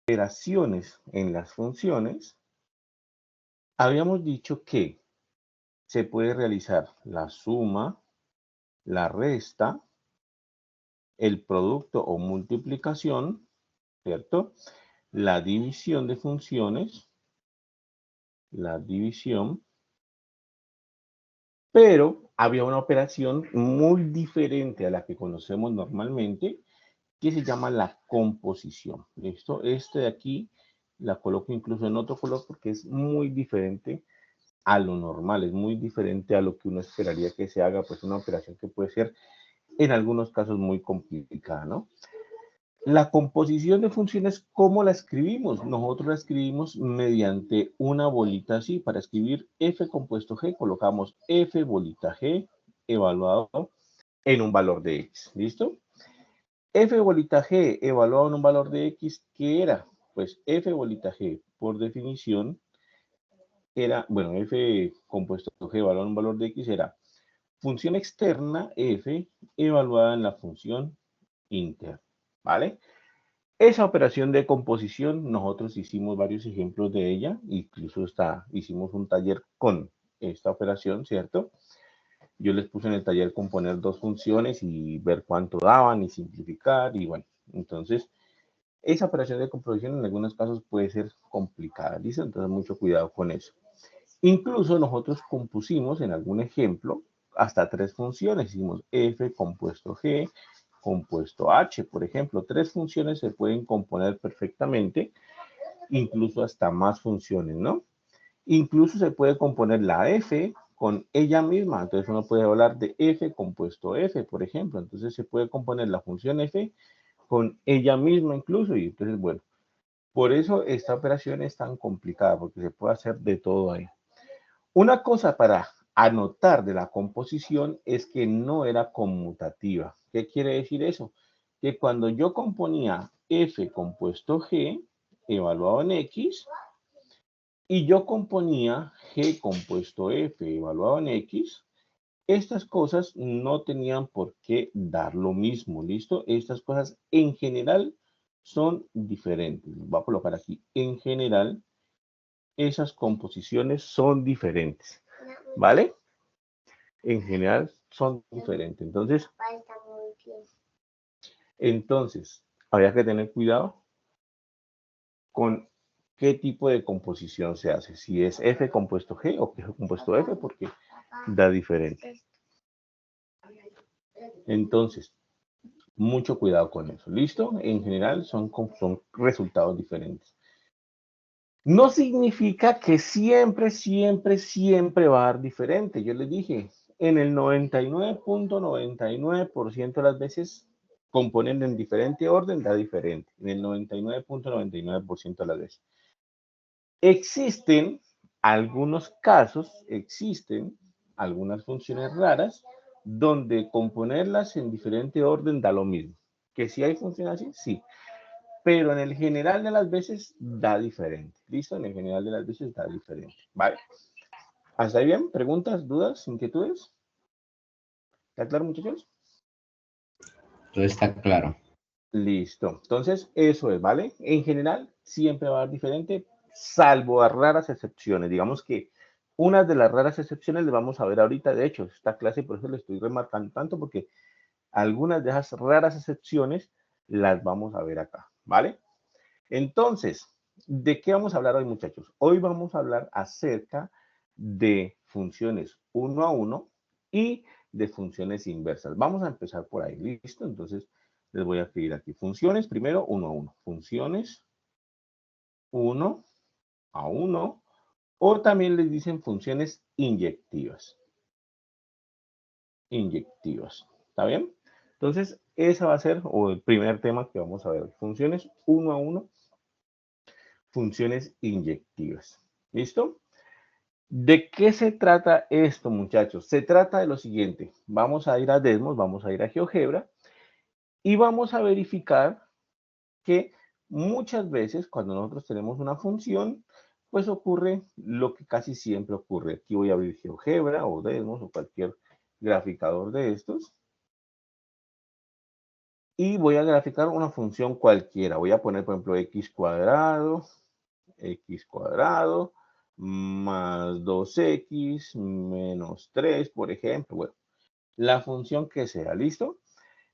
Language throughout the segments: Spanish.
operaciones en las funciones, habíamos dicho que se puede realizar la suma, la resta, el producto o multiplicación, ¿cierto? La división de funciones, la división, pero había una operación muy diferente a la que conocemos normalmente, que se llama la composición. ¿Listo? Este de aquí la coloco incluso en otro color porque es muy diferente a lo normal, es muy diferente a lo que uno esperaría que se haga, pues una operación que puede ser en algunos casos muy complicada, ¿no? La composición de funciones, ¿cómo la escribimos? Nosotros la escribimos mediante una bolita así. Para escribir f compuesto g, colocamos f bolita g evaluado en un valor de x. ¿Listo? F bolita g evaluado en un valor de x, ¿qué era? Pues f bolita g, por definición, era, bueno, f compuesto g evaluado en un valor de x era función externa f evaluada en la función interna, ¿vale? Esa operación de composición, nosotros hicimos varios ejemplos de ella, incluso hicimos un taller con esta operación, ¿cierto? Yo les puse en el taller componer dos funciones y ver cuánto daban y simplificar y bueno, entonces esa operación de composición en algunos casos puede ser complicada, ¿listo? Entonces mucho cuidado con eso. Incluso nosotros compusimos en algún ejemplo hasta tres funciones, hicimos f compuesto g, compuesto h, por ejemplo, tres funciones se pueden componer perfectamente, incluso hasta más funciones, ¿no? Incluso se puede componer la f con ella misma, entonces uno puede hablar de f compuesto f, por ejemplo, entonces se puede componer la función f con ella misma incluso, y entonces, bueno, por eso esta operación es tan complicada, porque se puede hacer de todo ahí. Una cosa para anotar de la composición es que no era conmutativa. ¿Qué quiere decir eso? Que cuando yo componía f compuesto g, evaluado en x, y yo componía g compuesto f, evaluado en x, estas cosas no tenían por qué dar lo mismo, ¿listo? Estas cosas en general son diferentes. Voy a colocar aquí, en general, esas composiciones son diferentes, ¿vale? En general son diferentes. Entonces, habría que tener cuidado con qué tipo de composición se hace. Si es F compuesto G o G compuesto F, porque da diferente. Entonces, mucho cuidado con eso. ¿Listo? En general son resultados diferentes. No significa que siempre, siempre, siempre va a dar diferente. Yo les dije, en el 99.99% de las veces componen en diferente orden, da diferente. En el 99.99% de las veces. Existen algunos casos, existen algunas funciones raras donde componerlas en diferente orden da lo mismo. Que si hay funciones así, sí. Pero en el general de las veces da diferente. ¿Listo? En el general de las veces da diferente. ¿Vale? ¿Hasta ahí bien? ¿Preguntas, dudas, inquietudes? ¿Está claro, muchachos? Todo está claro. Listo. Entonces, eso es, ¿vale? En general, siempre va a dar diferente, salvo a raras excepciones. Digamos que una de las raras excepciones le vamos a ver ahorita. De hecho, esta clase, por eso le estoy remarcando tanto, porque algunas de esas raras excepciones las vamos a ver acá, ¿vale? Entonces, ¿de qué vamos a hablar hoy, muchachos? Hoy vamos a hablar acerca de funciones uno a uno y de funciones inversas. Vamos a empezar por ahí, ¿listo? Entonces, les voy a escribir aquí funciones, primero uno a uno. Funciones uno a uno, o también les dicen funciones inyectivas. Inyectivas, ¿está bien? Entonces, ese va a ser el primer tema que vamos a ver. Funciones uno a uno, funciones inyectivas. ¿Listo? ¿De qué se trata esto, muchachos? Se trata de lo siguiente. Vamos a ir a Desmos, vamos a ir a GeoGebra y vamos a verificar que muchas veces cuando nosotros tenemos una función, pues ocurre lo que casi siempre ocurre. Aquí voy a abrir GeoGebra o Desmos o cualquier graficador de estos. y voy a graficar una función cualquiera. Voy a poner, por ejemplo, x cuadrado más 2x menos 3, por ejemplo. Bueno, la función que sea, ¿listo?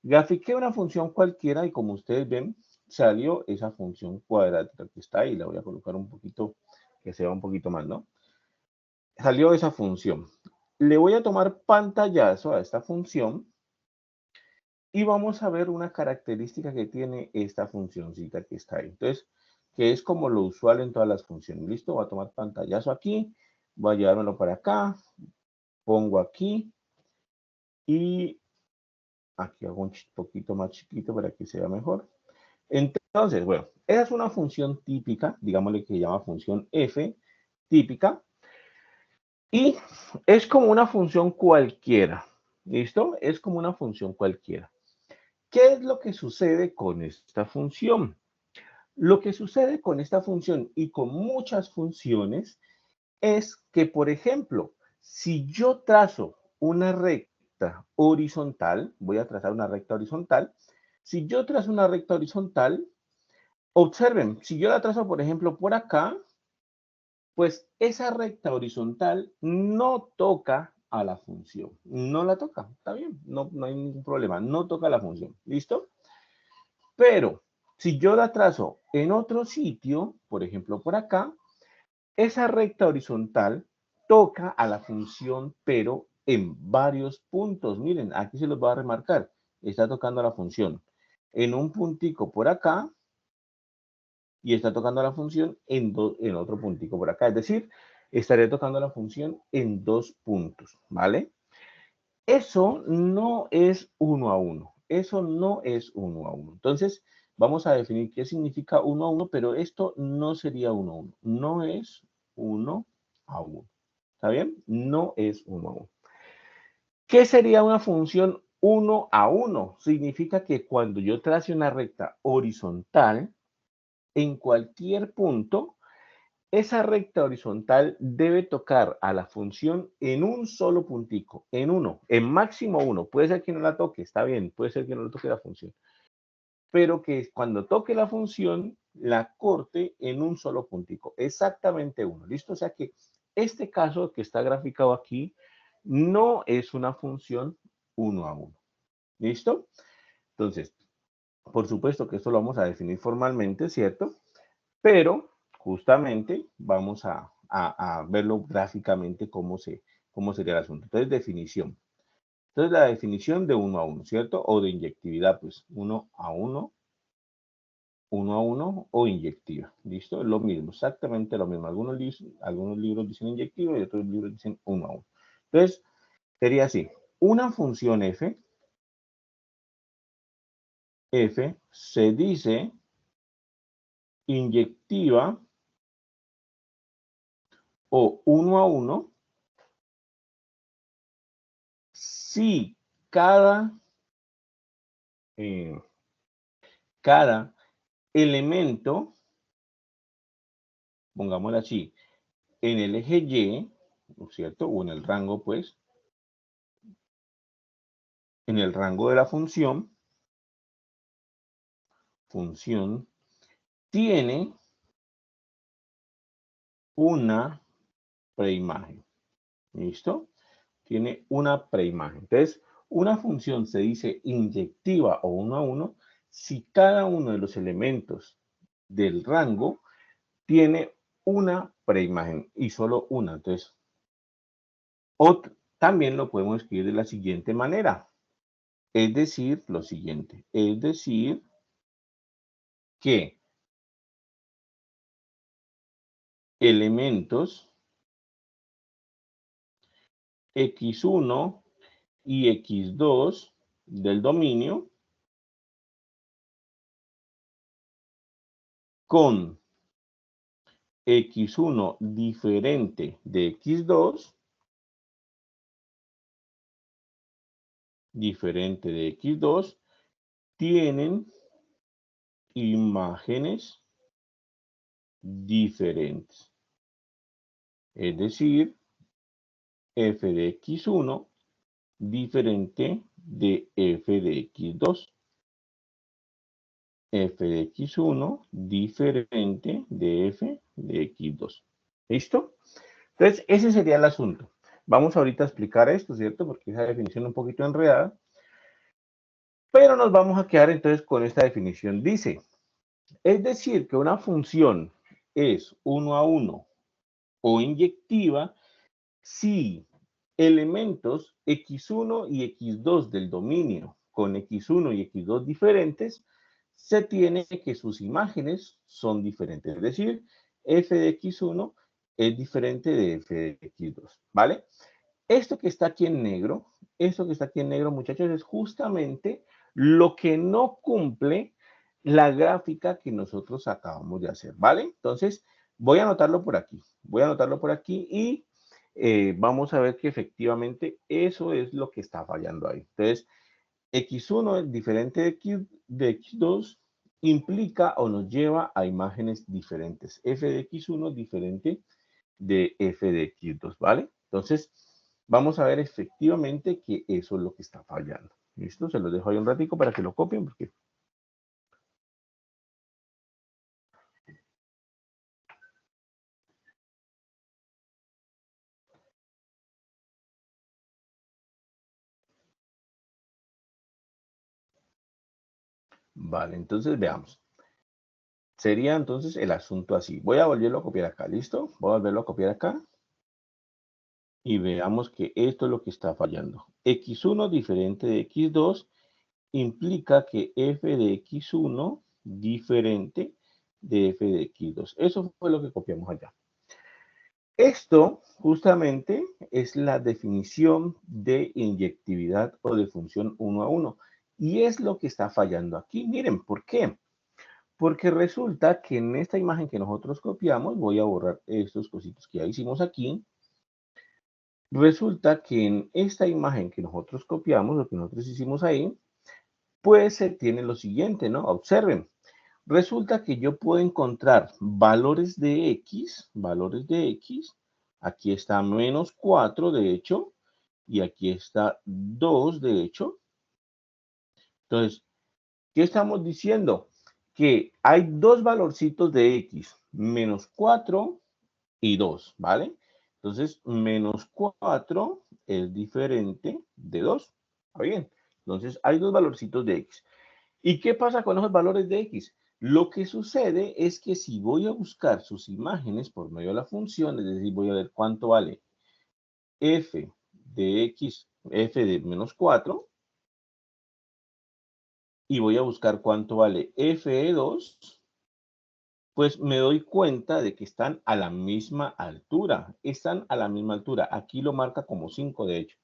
Grafiqué una función cualquiera y como ustedes ven, salió esa función cuadrática que está ahí. La voy a colocar un poquito, que se vea un poquito más, ¿no? Salió esa función. Le voy a tomar pantallazo a esta función y vamos a ver una característica que tiene esta funcioncita que está ahí. Entonces, que es como lo usual en todas las funciones. ¿Listo? Voy a tomar pantallazo aquí, voy a llevármelo para acá, pongo aquí y aquí hago un poquito más chiquito para que se vea mejor. Entonces, bueno, esa es una función típica, digámosle que se llama función f típica, y es como una función cualquiera, ¿listo? Es como una función cualquiera. ¿Qué es lo que sucede con esta función? Lo que sucede con esta función y con muchas funciones es que, por ejemplo, si yo trazo una recta horizontal, voy a trazar una recta horizontal, si yo trazo una recta horizontal, observen, si yo la trazo, por ejemplo, por acá, pues esa recta horizontal no toca a la función. No la toca, está bien, no hay ningún problema, no toca la función, ¿listo? Pero si yo la trazo en otro sitio, por ejemplo, por acá, esa recta horizontal toca a la función, pero en varios puntos. Miren, aquí se los voy a remarcar. Está tocando a la función en un puntico por acá y está tocando la función en otro puntico por acá. Es decir, estaré tocando la función en dos puntos, ¿vale? Eso no es uno a uno. Eso no es uno a uno. Entonces, vamos a definir qué significa uno a uno, pero esto no sería uno a uno. No es uno a uno. ¿Está bien? No es uno a uno. ¿Qué sería una función uno a uno? Significa que cuando yo trace una recta horizontal, en cualquier punto, esa recta horizontal debe tocar a la función en un solo puntico, en uno, en máximo uno. Puede ser que no la toque, está bien, puede ser que no le toque la función, pero que cuando toque la función, la corte en un solo puntico, exactamente uno. ¿Listo? O sea que este caso que está graficado aquí no es una función uno a uno. ¿Listo? Entonces, por supuesto que esto lo vamos a definir formalmente, ¿cierto? Pero justamente vamos a verlo gráficamente cómo sería el asunto. Entonces, definición. Entonces, la definición de uno a uno, ¿cierto? O de inyectividad, pues uno a uno o inyectiva. ¿Listo? Lo mismo, exactamente lo mismo. Algunos libros dicen inyectiva y otros libros dicen uno a uno. Entonces, sería así. Una función f se dice inyectiva o uno a uno si cada, eh, cada elemento, pongámoslo así, en el eje Y, ¿no es cierto? O en el rango, pues, en el rango de la función tiene una preimagen. ¿Listo? Tiene una preimagen. Entonces, una función se dice inyectiva o uno a uno si cada uno de los elementos del rango tiene una preimagen y solo una. Entonces, también lo podemos escribir de la siguiente manera. Es decir, lo siguiente. Es decir, que elementos x1 y x2 del dominio con x1 diferente de x2 tienen imágenes diferentes. Es decir, f de x1 diferente de f de x2. f de x1 diferente de f de x2. ¿Listo? Entonces, ese sería el asunto. Vamos ahorita a explicar esto, ¿cierto? Porque esa definición es un poquito enredada. Pero nos vamos a quedar entonces con esta definición. Dice, es decir, que una función es 1 a 1 o inyectiva si elementos x1 y x2 del dominio con x1 y x2 diferentes, se tiene que sus imágenes son diferentes. Es decir, f de x1 es diferente de f de x2, ¿vale? Esto que está aquí en negro, muchachos, es justamente lo que no cumple la gráfica que nosotros acabamos de hacer, ¿vale? Entonces, voy a anotarlo por aquí y vamos a ver que efectivamente eso es lo que está fallando ahí. Entonces, x1 es diferente de x2 implica o nos lleva a imágenes diferentes. F de x1 diferente de f de x2, ¿vale? Entonces, vamos a ver efectivamente que eso es lo que está fallando. ¿Listo? Se los dejo ahí un ratico para que lo copien porque... Vale, entonces veamos. Sería entonces el asunto así. Voy a volverlo a copiar acá, ¿listo? Voy a volverlo a copiar acá. Y veamos que esto es lo que está fallando. x1 diferente de x2 implica que f de x1 diferente de f de x2. Eso fue lo que copiamos allá. Esto justamente es la definición de inyectividad o de función 1 a 1. Y es lo que está fallando aquí. Miren, ¿por qué? Porque resulta que en esta imagen que nosotros copiamos, voy a borrar estos cositos que ya hicimos aquí. Resulta que en esta imagen que nosotros copiamos, lo que nosotros hicimos ahí, pues se tiene lo siguiente, ¿no? Observen. Resulta que yo puedo encontrar valores de x, aquí está menos 4 de hecho, y aquí está 2 de hecho. Entonces, ¿qué estamos diciendo? Que hay dos valorcitos de x, menos 4 y 2, ¿vale? Entonces, menos 4 es diferente de 2. ¿Está bien? Entonces, hay dos valorcitos de x. ¿Y qué pasa con esos valores de x? Lo que sucede es que si voy a buscar sus imágenes por medio de la función, es decir, voy a ver cuánto vale f de x, f de menos 4, y voy a buscar cuánto vale f de 2, pues me doy cuenta de que están a la misma altura. Están a la misma altura. Aquí lo marca como 5, de hecho.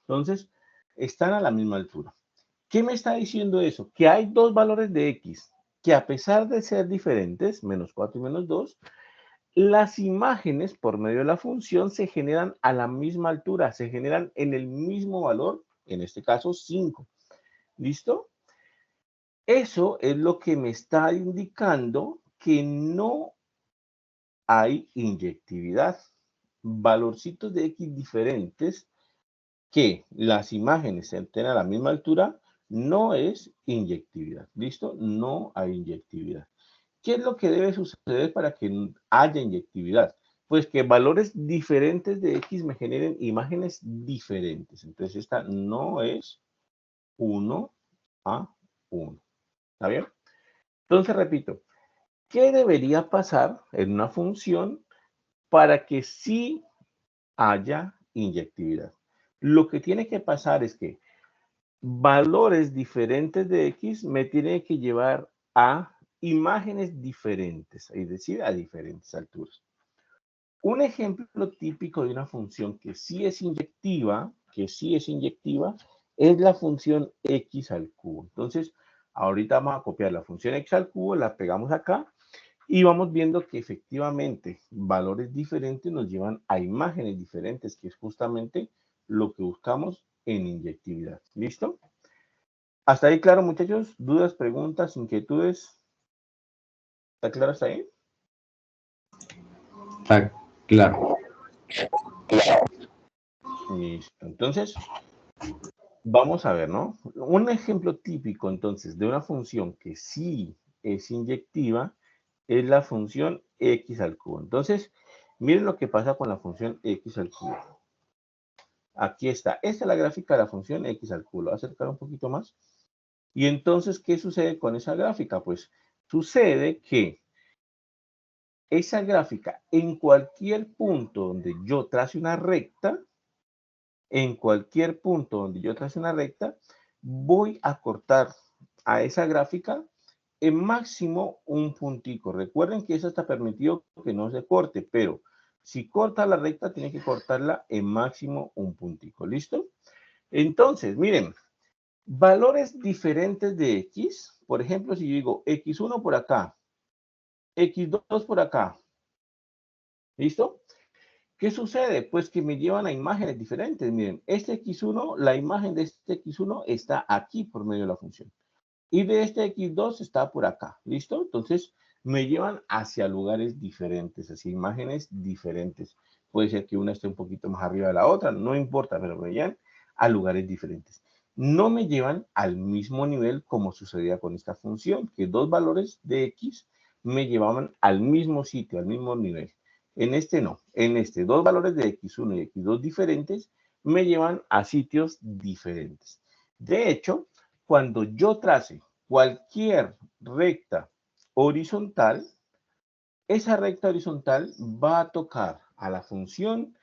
Entonces, están a la misma altura. ¿Qué me está diciendo eso? Que hay dos valores de x que a pesar de ser diferentes, menos 4 y menos 2, las imágenes por medio de la función se generan a la misma altura, se generan en el mismo valor, en este caso 5. ¿Listo? Eso es lo que me está indicando que no hay inyectividad. Valorcitos de x diferentes que las imágenes estén a la misma altura no es inyectividad. ¿Listo? No hay inyectividad. ¿Qué es lo que debe suceder para que haya inyectividad? Pues que valores diferentes de x me generen imágenes diferentes. Entonces esta no es 1 a 1. ¿Está bien? Entonces repito, ¿qué debería pasar en una función para que sí haya inyectividad? Lo que tiene que pasar es que valores diferentes de x me tienen que llevar a imágenes diferentes, es decir, a diferentes alturas. Un ejemplo típico de una función que sí es inyectiva, es la función x al cubo. Entonces, ahorita vamos a copiar la función x al cubo, la pegamos acá y vamos viendo que efectivamente valores diferentes nos llevan a imágenes diferentes, que es justamente lo que buscamos en inyectividad. ¿Listo? ¿Hasta ahí claro, muchachos? ¿Dudas, preguntas, inquietudes? ¿Está claro hasta ahí? Está claro. Listo. Entonces, vamos a ver, ¿no? Un ejemplo típico, entonces, de una función que sí es inyectiva es la función x al cubo. Entonces, miren lo que pasa con la función x al cubo. Aquí está. Esta es la gráfica de la función x al cubo. Lo voy a acercar un poquito más. Y entonces, ¿qué sucede con esa gráfica? Pues sucede que esa gráfica, en cualquier punto donde yo trace una recta, voy a cortar a esa gráfica en máximo un puntico. Recuerden que eso está permitido que no se corte, pero si corta la recta, tiene que cortarla en máximo un puntico. ¿Listo? Entonces, miren, valores diferentes de x. Por ejemplo, si yo digo x1 por acá, x2 por acá. ¿Listo? ¿Qué sucede? Pues que me llevan a imágenes diferentes. Miren, este x1, la imagen de este x1 está aquí por medio de la función. Y de este x2 está por acá. ¿Listo? Entonces, me llevan hacia lugares diferentes, hacia imágenes diferentes. Puede ser que una esté un poquito más arriba de la otra, no importa, pero me llevan a lugares diferentes. No me llevan al mismo nivel como sucedía con esta función, que dos valores de x me llevaban al mismo sitio, al mismo nivel. En este no, en este dos valores de x1 y x2 diferentes me llevan a sitios diferentes. De hecho, cuando yo trace cualquier recta horizontal, esa recta horizontal va a tocar a la función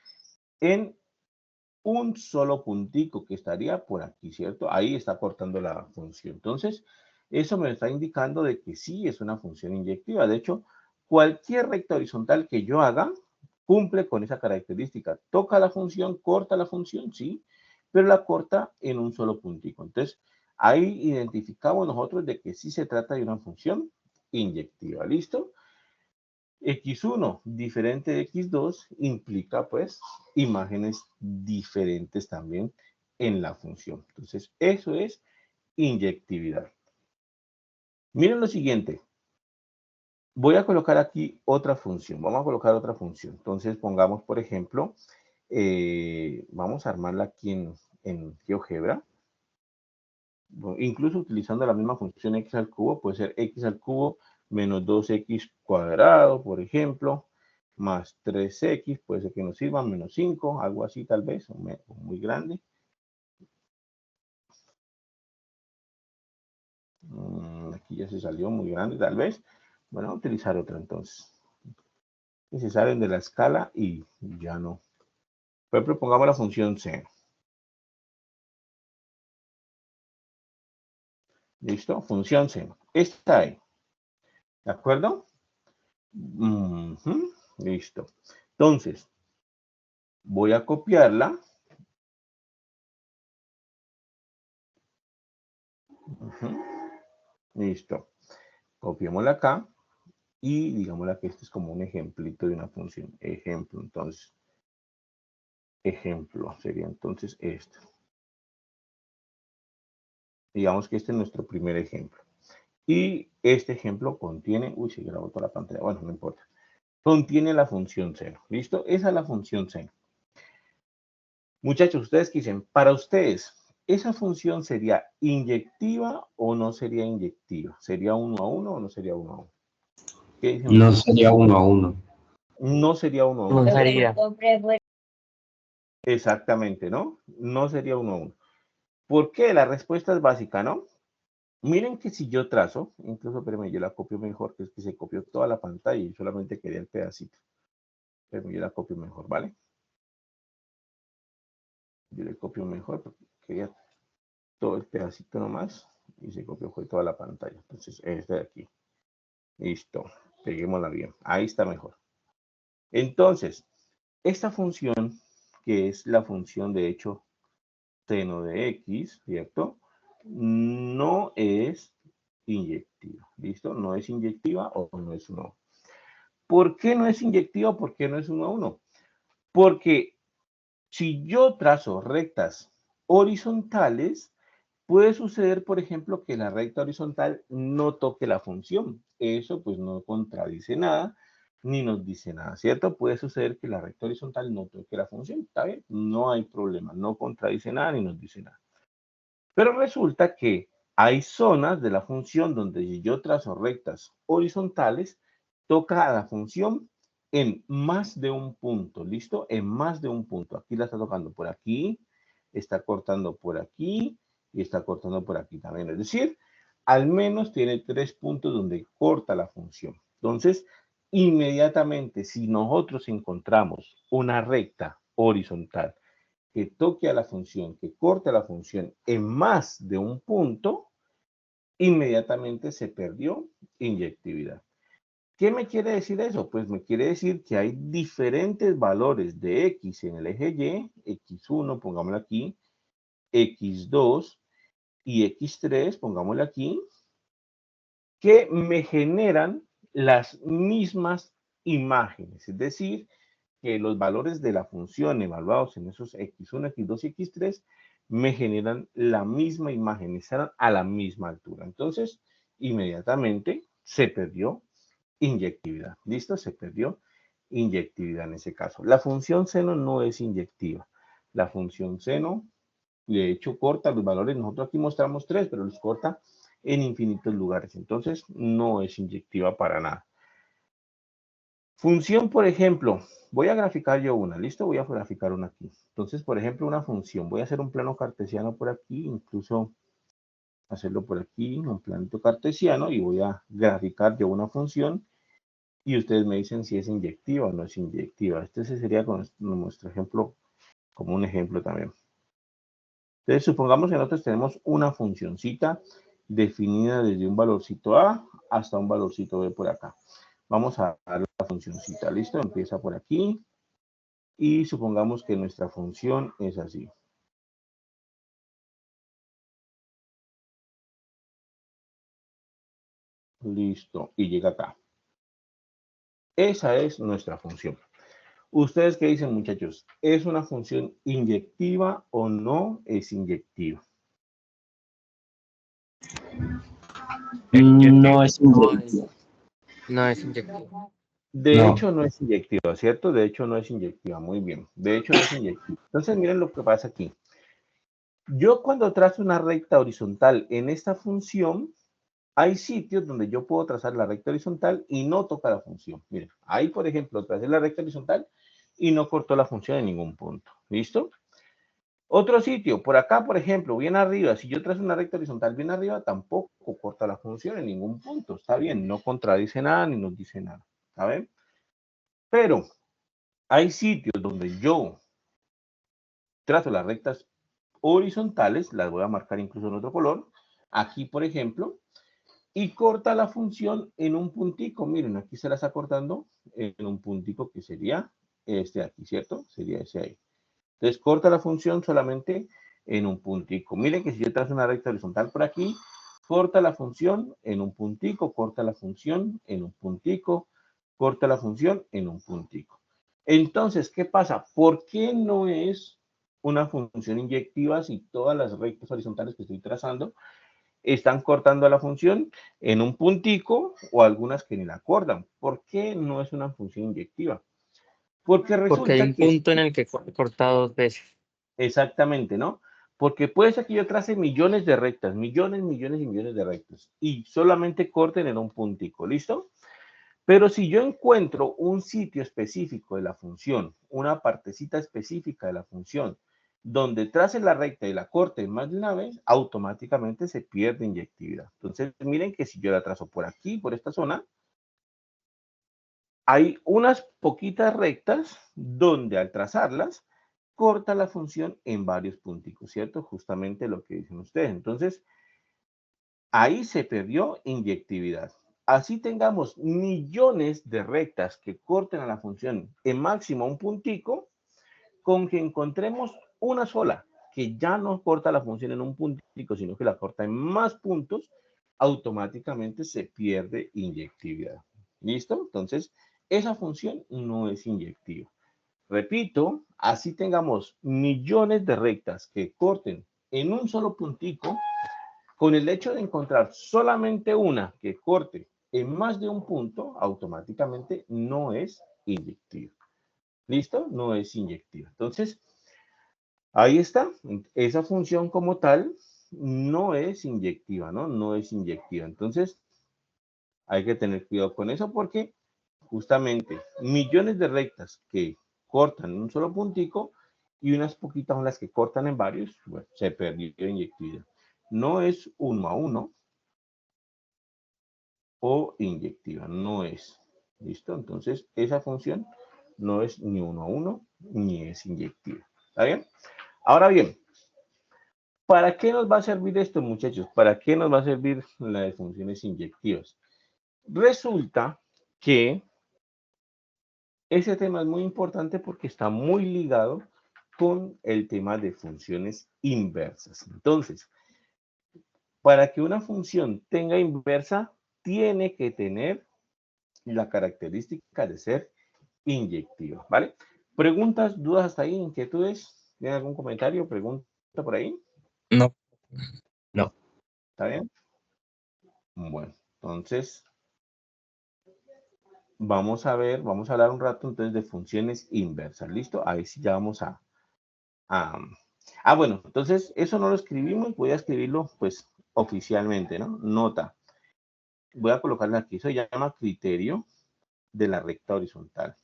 en un solo puntico que estaría por aquí, ¿cierto? Ahí está cortando la función. Entonces, eso me está indicando de que sí es una función inyectiva. De hecho, cualquier recta horizontal que yo haga cumple con esa característica. Toca la función, corta la función, sí, pero la corta en un solo puntico. Entonces, ahí identificamos nosotros de que sí se trata de una función inyectiva. ¿Listo? X1 diferente de X2 implica pues imágenes diferentes también en la función. Entonces, eso es inyectividad. Miren lo siguiente. Voy a colocar aquí otra función. Vamos a colocar otra función. Entonces, pongamos, por ejemplo, vamos a armarla aquí en GeoGebra. Incluso utilizando la misma función x al cubo, puede ser x al cubo menos 2x cuadrado, por ejemplo, más 3x, puede ser que nos sirva, menos 5, algo así tal vez, o muy grande. Aquí ya se salió muy grande tal vez. Bueno, a utilizar otra entonces. Y se salen de la escala y ya no. Por ejemplo, pongamos la función seno. ¿Listo? Función seno. Esta ahí. ¿De acuerdo? Listo. Entonces, voy a copiarla. Listo. Copiémosla acá y digámosle que este es como un ejemplito de una función. Ejemplo, entonces. Ejemplo sería entonces esto. Digamos que este es nuestro primer ejemplo. Y este ejemplo contiene, uy, se grabó toda la pantalla, bueno, no importa. Contiene la función seno. ¿Listo? Esa es la función seno. Muchachos, ustedes qué dicen, para ustedes, ¿esa función sería inyectiva o no sería inyectiva? ¿Sería 1 a 1 o no sería 1 a 1? ¿Qué dicen No ustedes? sería 1 a 1. No sería 1 a 1. No sería. Exactamente, ¿no? No sería 1 a 1. ¿Por qué? La respuesta es básica, ¿no? Miren que si yo trazo, incluso, espérenme, yo la copio mejor, que es que se copió toda la pantalla y solamente quería el pedacito. Espérenme, yo la copio mejor, ¿vale? Yo le copio mejor porque quería todo el pedacito nomás y se copió fue toda la pantalla. Entonces, este de aquí. Listo. Peguémosla bien. Ahí está mejor. Entonces, esta función, que es la función de hecho seno de x, ¿cierto? No es inyectiva. ¿Listo? No es inyectiva o no es 1 a 1. ¿Por qué no es inyectiva? ¿Por qué no es 1 a 1? Porque si yo trazo rectas horizontales, puede suceder, por ejemplo, que la recta horizontal no toque la función. Eso pues no contradice nada, ni nos dice nada, ¿cierto? Puede suceder que la recta horizontal no toque la función. ¿Está bien? No hay problema, no contradice nada ni nos dice nada. Pero resulta que Hay zonas de la función donde si yo trazo rectas horizontales, toca a la función en más de un punto, ¿listo? En más de un punto. Aquí la está tocando por aquí, está cortando por aquí y está cortando por aquí también. Es decir, al menos tiene 3 puntos donde corta la función. Entonces, inmediatamente, si nosotros encontramos una recta horizontal que toque a la función, que corte a la función en más de un punto, inmediatamente se perdió inyectividad. ¿Qué me quiere decir eso? Pues me quiere decir que hay diferentes valores de X en el eje Y, X1, pongámoslo aquí, X2 y X3, pongámoslo aquí, que me generan las mismas imágenes. Es decir, que los valores de la función evaluados en esos X1, X2 y X3 me generan la misma imagen, están a la misma altura. Entonces, inmediatamente se perdió inyectividad. ¿Listo? Se perdió inyectividad en ese caso. La función seno no es inyectiva. La función seno, de hecho, corta los valores. Nosotros aquí mostramos 3, pero los corta en infinitos lugares. Entonces, no es inyectiva para nada. Función, por ejemplo, voy a graficar yo una, ¿listo? Voy a graficar una aquí. Entonces, por ejemplo, una función. Voy a hacer un plano cartesiano por aquí, incluso hacerlo por aquí, un planito cartesiano, y voy a graficar yo una función, y ustedes me dicen si es inyectiva o no es inyectiva. Este sería con nuestro ejemplo, como un ejemplo también. Entonces, supongamos que nosotros tenemos una funcioncita definida desde un valorcito A hasta un valorcito B por acá. Vamos a dar la funcioncita, ¿listo? Empieza por aquí. Y supongamos que nuestra función es así. Listo. Y llega acá. Esa es nuestra función. ¿Ustedes qué dicen, muchachos? ¿Es una función inyectiva o no es inyectiva? No es inyectiva. No es inyectiva. De No. hecho, no es inyectiva, ¿cierto? De hecho, no es inyectiva. Muy bien. De hecho, no es inyectiva. Entonces, miren lo que pasa aquí. Yo cuando trazo una recta horizontal en esta función, hay sitios donde yo puedo trazar la recta horizontal y no toca la función. Miren, ahí, por ejemplo, tracé la recta horizontal y no cortó la función en ningún punto. ¿Listo? Otro sitio, por acá, por ejemplo, bien arriba, si yo trazo una recta horizontal bien arriba, tampoco corta la función en ningún punto. Está bien, no contradice nada ni nos dice nada. ¿Saben? Pero hay sitios donde yo trazo las rectas horizontales, las voy a marcar incluso en otro color. Aquí, por ejemplo, y corta la función en un puntico. Miren, aquí se la está cortando en un puntico que sería este aquí, ¿cierto? Sería ese ahí. Entonces, corta la función solamente en un puntico. Miren que si yo trazo una recta horizontal por aquí, corta la función en un puntico, corta la función en un puntico, corta la función en un puntico. Entonces, ¿qué pasa? ¿Por qué no es una función inyectiva si todas las rectas horizontales que estoy trazando están cortando la función en un puntico o algunas que ni la cortan? ¿Por qué no es una función inyectiva? Porque Porque hay resulta un que punto en el que corta 2 veces. exactamente, ¿no? Porque puede ser que yo trace millones de rectas, millones, millones y millones de rectas y solamente corten en un puntico, ¿listo? Pero si yo encuentro un sitio específico de la función, una partecita específica de la función, donde trace la recta y la corte más de una vez, automáticamente se pierde inyectividad. Entonces, miren que si yo la trazo por aquí, por esta zona, hay unas poquitas rectas donde al trazarlas, corta la función en varios punticos, ¿cierto? Justamente lo que dicen ustedes. Entonces, ahí se perdió inyectividad. Así tengamos millones de rectas que corten a la función en máximo un puntico, con que encontremos una sola que ya no corta la función en un puntico, sino que la corta en más puntos, automáticamente se pierde inyectividad. ¿Listo? Entonces, esa función no es inyectiva. Repito, así tengamos millones de rectas que corten en un solo puntico, con el hecho de encontrar solamente una que corte en más de un punto, automáticamente no es inyectiva. ¿Listo? No es inyectiva. Entonces, ahí está. Esa función como tal no es inyectiva, ¿no? No es inyectiva. Entonces, hay que tener cuidado con eso porque justamente millones de rectas que cortan en un solo puntico y unas poquitas son las que cortan en varios, bueno, se perdió inyectividad. No es 1 a 1 o inyectiva, no es. ¿Listo? Entonces, esa función no es ni 1 a 1 ni es inyectiva. ¿Está bien? Ahora bien, ¿para qué nos va a servir esto, muchachos? ¿Para qué nos va a servir la de funciones inyectivas? Resulta que ese tema es muy importante porque está muy ligado con el tema de funciones inversas. Entonces, para que una función tenga inversa, tiene que tener la característica de ser inyectiva, ¿vale? ¿Preguntas, dudas hasta ahí, inquietudes? ¿Tienen algún comentario, pregunta por ahí? No. No. ¿Está bien? Bueno, entonces vamos a ver, vamos a hablar un rato entonces de funciones inversas, ¿listo? Ahí sí ya vamos a bueno, entonces eso no lo escribimos, voy a escribirlo pues oficialmente, ¿no? Nota. Voy a colocarle aquí, eso se llama criterio de la recta horizontal.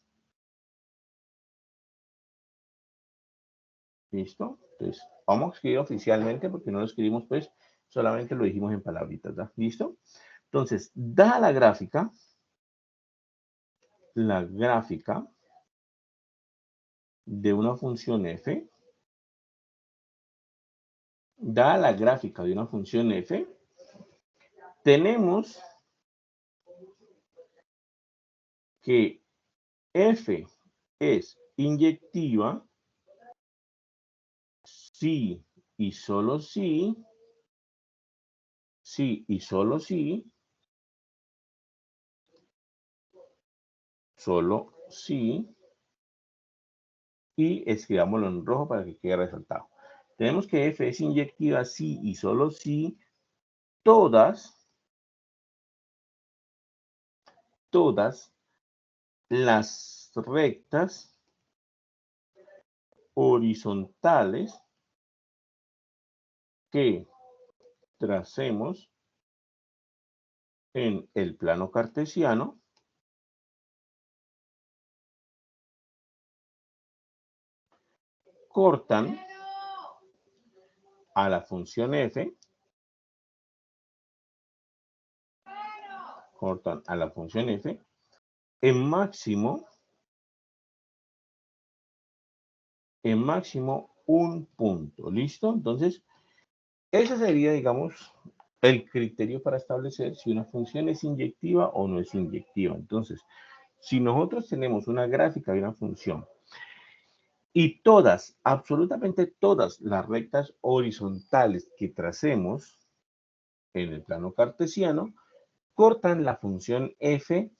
¿Listo? Entonces, vamos a escribir oficialmente porque no lo escribimos pues, solamente lo dijimos en palabritas, ¿verdad? ¿Listo? Entonces, dada la gráfica de una función f, dada la gráfica de una función f, tenemos que f es inyectiva si y solo si, solo si, y escribámoslo en rojo para que quede resaltado. Tenemos que f es inyectiva si y solo si todas las rectas horizontales que tracemos en el plano cartesiano cortan a la función f, en máximo un punto. ¿Listo? Entonces, ese sería, digamos, el criterio para establecer si una función es inyectiva o no es inyectiva. Entonces, si nosotros tenemos una gráfica de una función y absolutamente todas las rectas horizontales que tracemos en el plano cartesiano, cortan la función f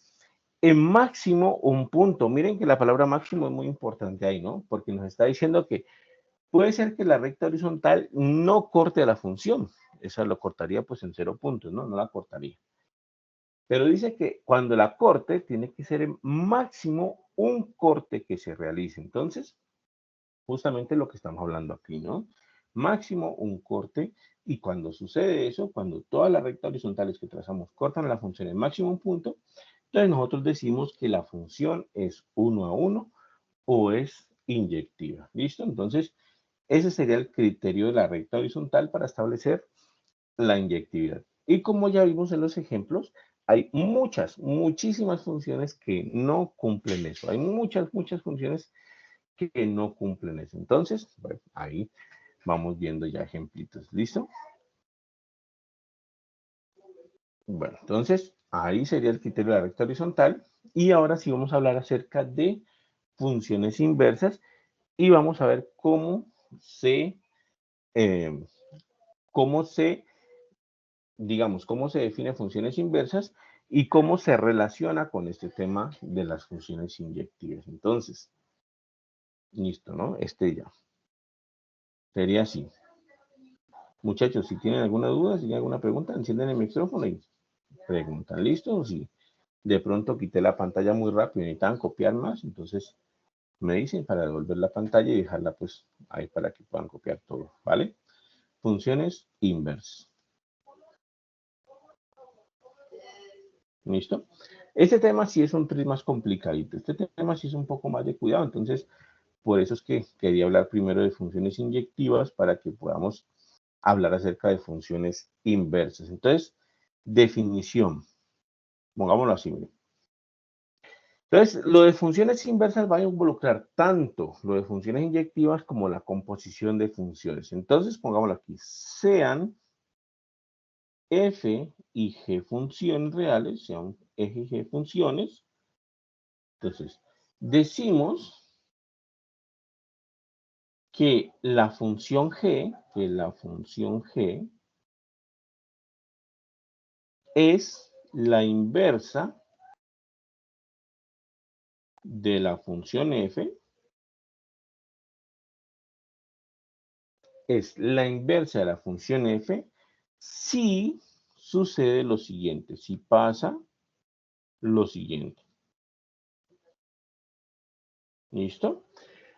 en máximo un punto. Miren que la palabra máximo es muy importante ahí, ¿no? Porque nos está diciendo que puede ser que la recta horizontal no corte la función. Esa lo cortaría pues en 0 puntos, ¿no? No la cortaría. Pero dice que cuando la corte tiene que ser en máximo un corte que se realice. Entonces, justamente lo que estamos hablando aquí, ¿no? Máximo un corte, y cuando sucede eso, cuando todas las rectas horizontales que trazamos cortan la función en máximo un punto, entonces nosotros decimos que la función es 1 a 1 o es inyectiva. ¿Listo? Entonces, ese sería el criterio de la recta horizontal para establecer la inyectividad. Y como ya vimos en los ejemplos, hay muchísimas funciones que no cumplen eso. Hay muchas funciones que no cumplen eso. Entonces, bueno, ahí vamos viendo ya ejemplitos. ¿Listo? Bueno, entonces, ahí sería el criterio de la recta horizontal. Y ahora sí vamos a hablar acerca de funciones inversas y vamos a ver eh, cómo se define funciones inversas y cómo se relaciona con este tema de las funciones inyectivas. Entonces, listo, ¿no? Ya. Sería así. Muchachos, si tienen alguna duda, si tienen alguna pregunta, encienden el micrófono y preguntan. ¿Listo? Si de pronto quité la pantalla muy rápido y necesitan copiar más, entonces me dicen para devolver la pantalla y dejarla pues ahí para que puedan copiar todo, ¿vale? funciones inversas. ¿Listo? Este tema sí es un tris más complicadito. Este tema sí es un poco más de cuidado. Entonces, por eso es que quería hablar primero de funciones inyectivas para que podamos hablar acerca de funciones inversas. Entonces, definición. Pongámoslo así, miren. Entonces, lo de funciones inversas va a involucrar tanto lo de funciones inyectivas como la composición de funciones. Entonces, pongámoslo aquí. Sean f y g funciones reales, sean f y g funciones. Entonces, decimos que la función g, es la inversa de la función f, es la inversa de la función f si sucede lo siguiente, si pasa lo siguiente. ¿Listo?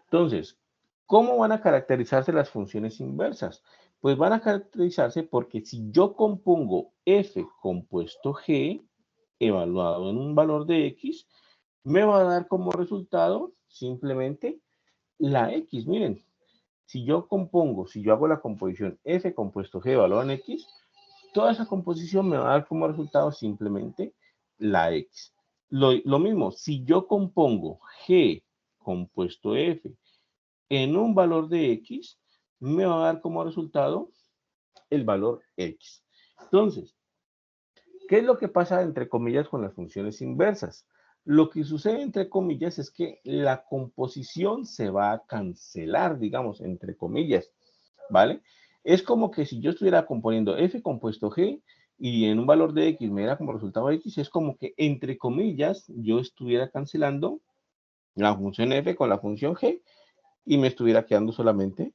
Entonces, ¿cómo van a caracterizarse las funciones inversas? Pues van a caracterizarse porque si yo compongo f compuesto g evaluado en un valor de x, me va a dar como resultado simplemente la x. Miren, si yo hago la composición f compuesto g evaluado en x, toda esa composición me va a dar como resultado simplemente la x. Lo mismo, si yo compongo g compuesto f en un valor de x, me va a dar como resultado el valor x. Entonces, ¿qué es lo que pasa entre comillas con las funciones inversas? Lo que sucede entre comillas es que la composición se va a cancelar, digamos, entre comillas, ¿vale? Es como que si yo estuviera componiendo f compuesto g y en un valor de x me da como resultado x, es como que entre comillas yo estuviera cancelando la función f con la función g y me estuviera quedando solamente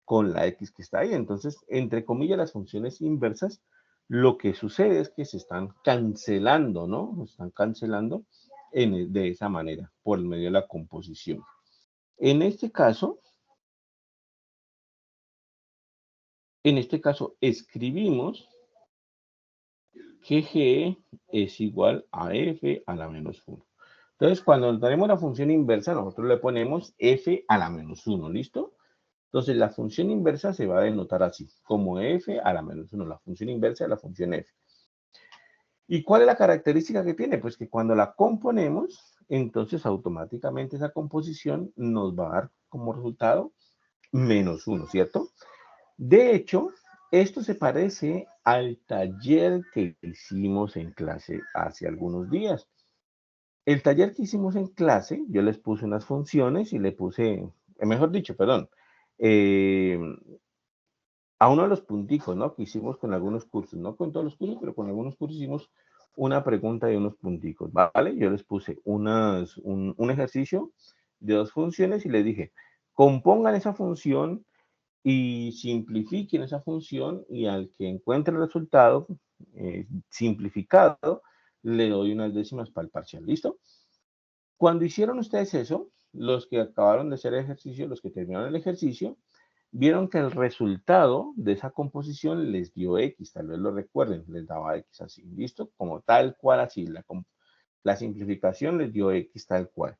con la x que está ahí. Entonces, entre comillas, las funciones inversas, lo que sucede es que se están cancelando, ¿no? Se están cancelando de esa manera, por medio de la composición. En este caso, escribimos que g es igual a f a la menos 1. Entonces, cuando tenemos la función inversa, nosotros le ponemos f a la menos 1, ¿listo? Entonces, la función inversa se va a denotar así, como f a la menos 1, la función inversa de la función f. ¿Y cuál es la característica que tiene? Pues que cuando la componemos, entonces automáticamente esa composición nos va a dar como resultado menos 1, ¿cierto? De hecho, esto se parece al taller que hicimos en clase hace algunos días. El taller que hicimos en clase, yo les puse unas funciones y le puse, mejor dicho, perdón, eh, a uno de los punticos, ¿no? Que hicimos con algunos cursos, no con todos los cursos, pero con algunos cursos hicimos una pregunta de unos punticos, ¿vale? Yo les puse un ejercicio de 2 funciones y les dije, compongan esa función y simplifiquen esa función y al que encuentre el resultado simplificado, le doy unas décimas para el parcial, ¿listo? Cuando hicieron ustedes eso, los que acabaron de hacer el ejercicio, los que terminaron el ejercicio, vieron que el resultado de esa composición les dio X, tal vez lo recuerden, les daba X así, ¿listo? Como tal cual así, la simplificación les dio X tal cual.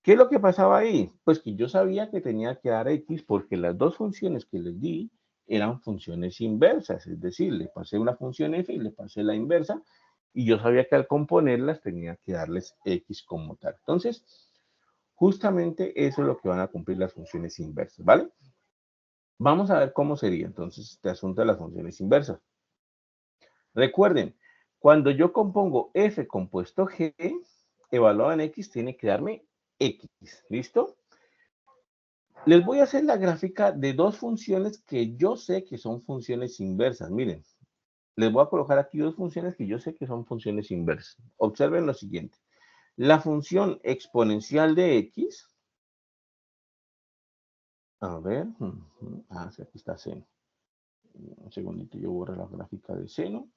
¿Qué es lo que pasaba ahí? Pues que yo sabía que tenía que dar X porque las dos funciones que les di eran funciones inversas, es decir, le pasé una función f y le pasé la inversa, y yo sabía que al componerlas tenía que darles X como tal. Entonces, justamente eso es lo que van a cumplir las funciones inversas, ¿vale? Vamos a ver cómo sería entonces este asunto de las funciones inversas. Recuerden, cuando yo compongo f compuesto g, evaluado en x, tiene que darme x, ¿listo? Les voy a hacer la gráfica de dos funciones que yo sé que son funciones inversas. Miren, les voy a colocar aquí dos funciones que yo sé que son funciones inversas. Observen lo siguiente. La función exponencial de x, a ver, sí, aquí está seno. Un segundito, yo borro la gráfica de seno.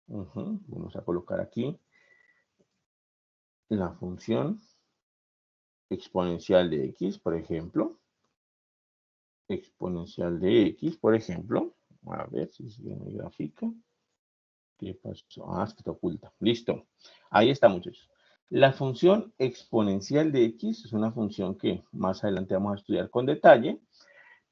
Vamos a colocar aquí la función exponencial de x, por ejemplo. exponencial de x, por ejemplo. A ver si sigue mi gráfica. ¿Qué pasó? Ah, es que está oculta. Listo. Ahí está, muchachos. La función exponencial de x es una función que más adelante vamos a estudiar con detalle,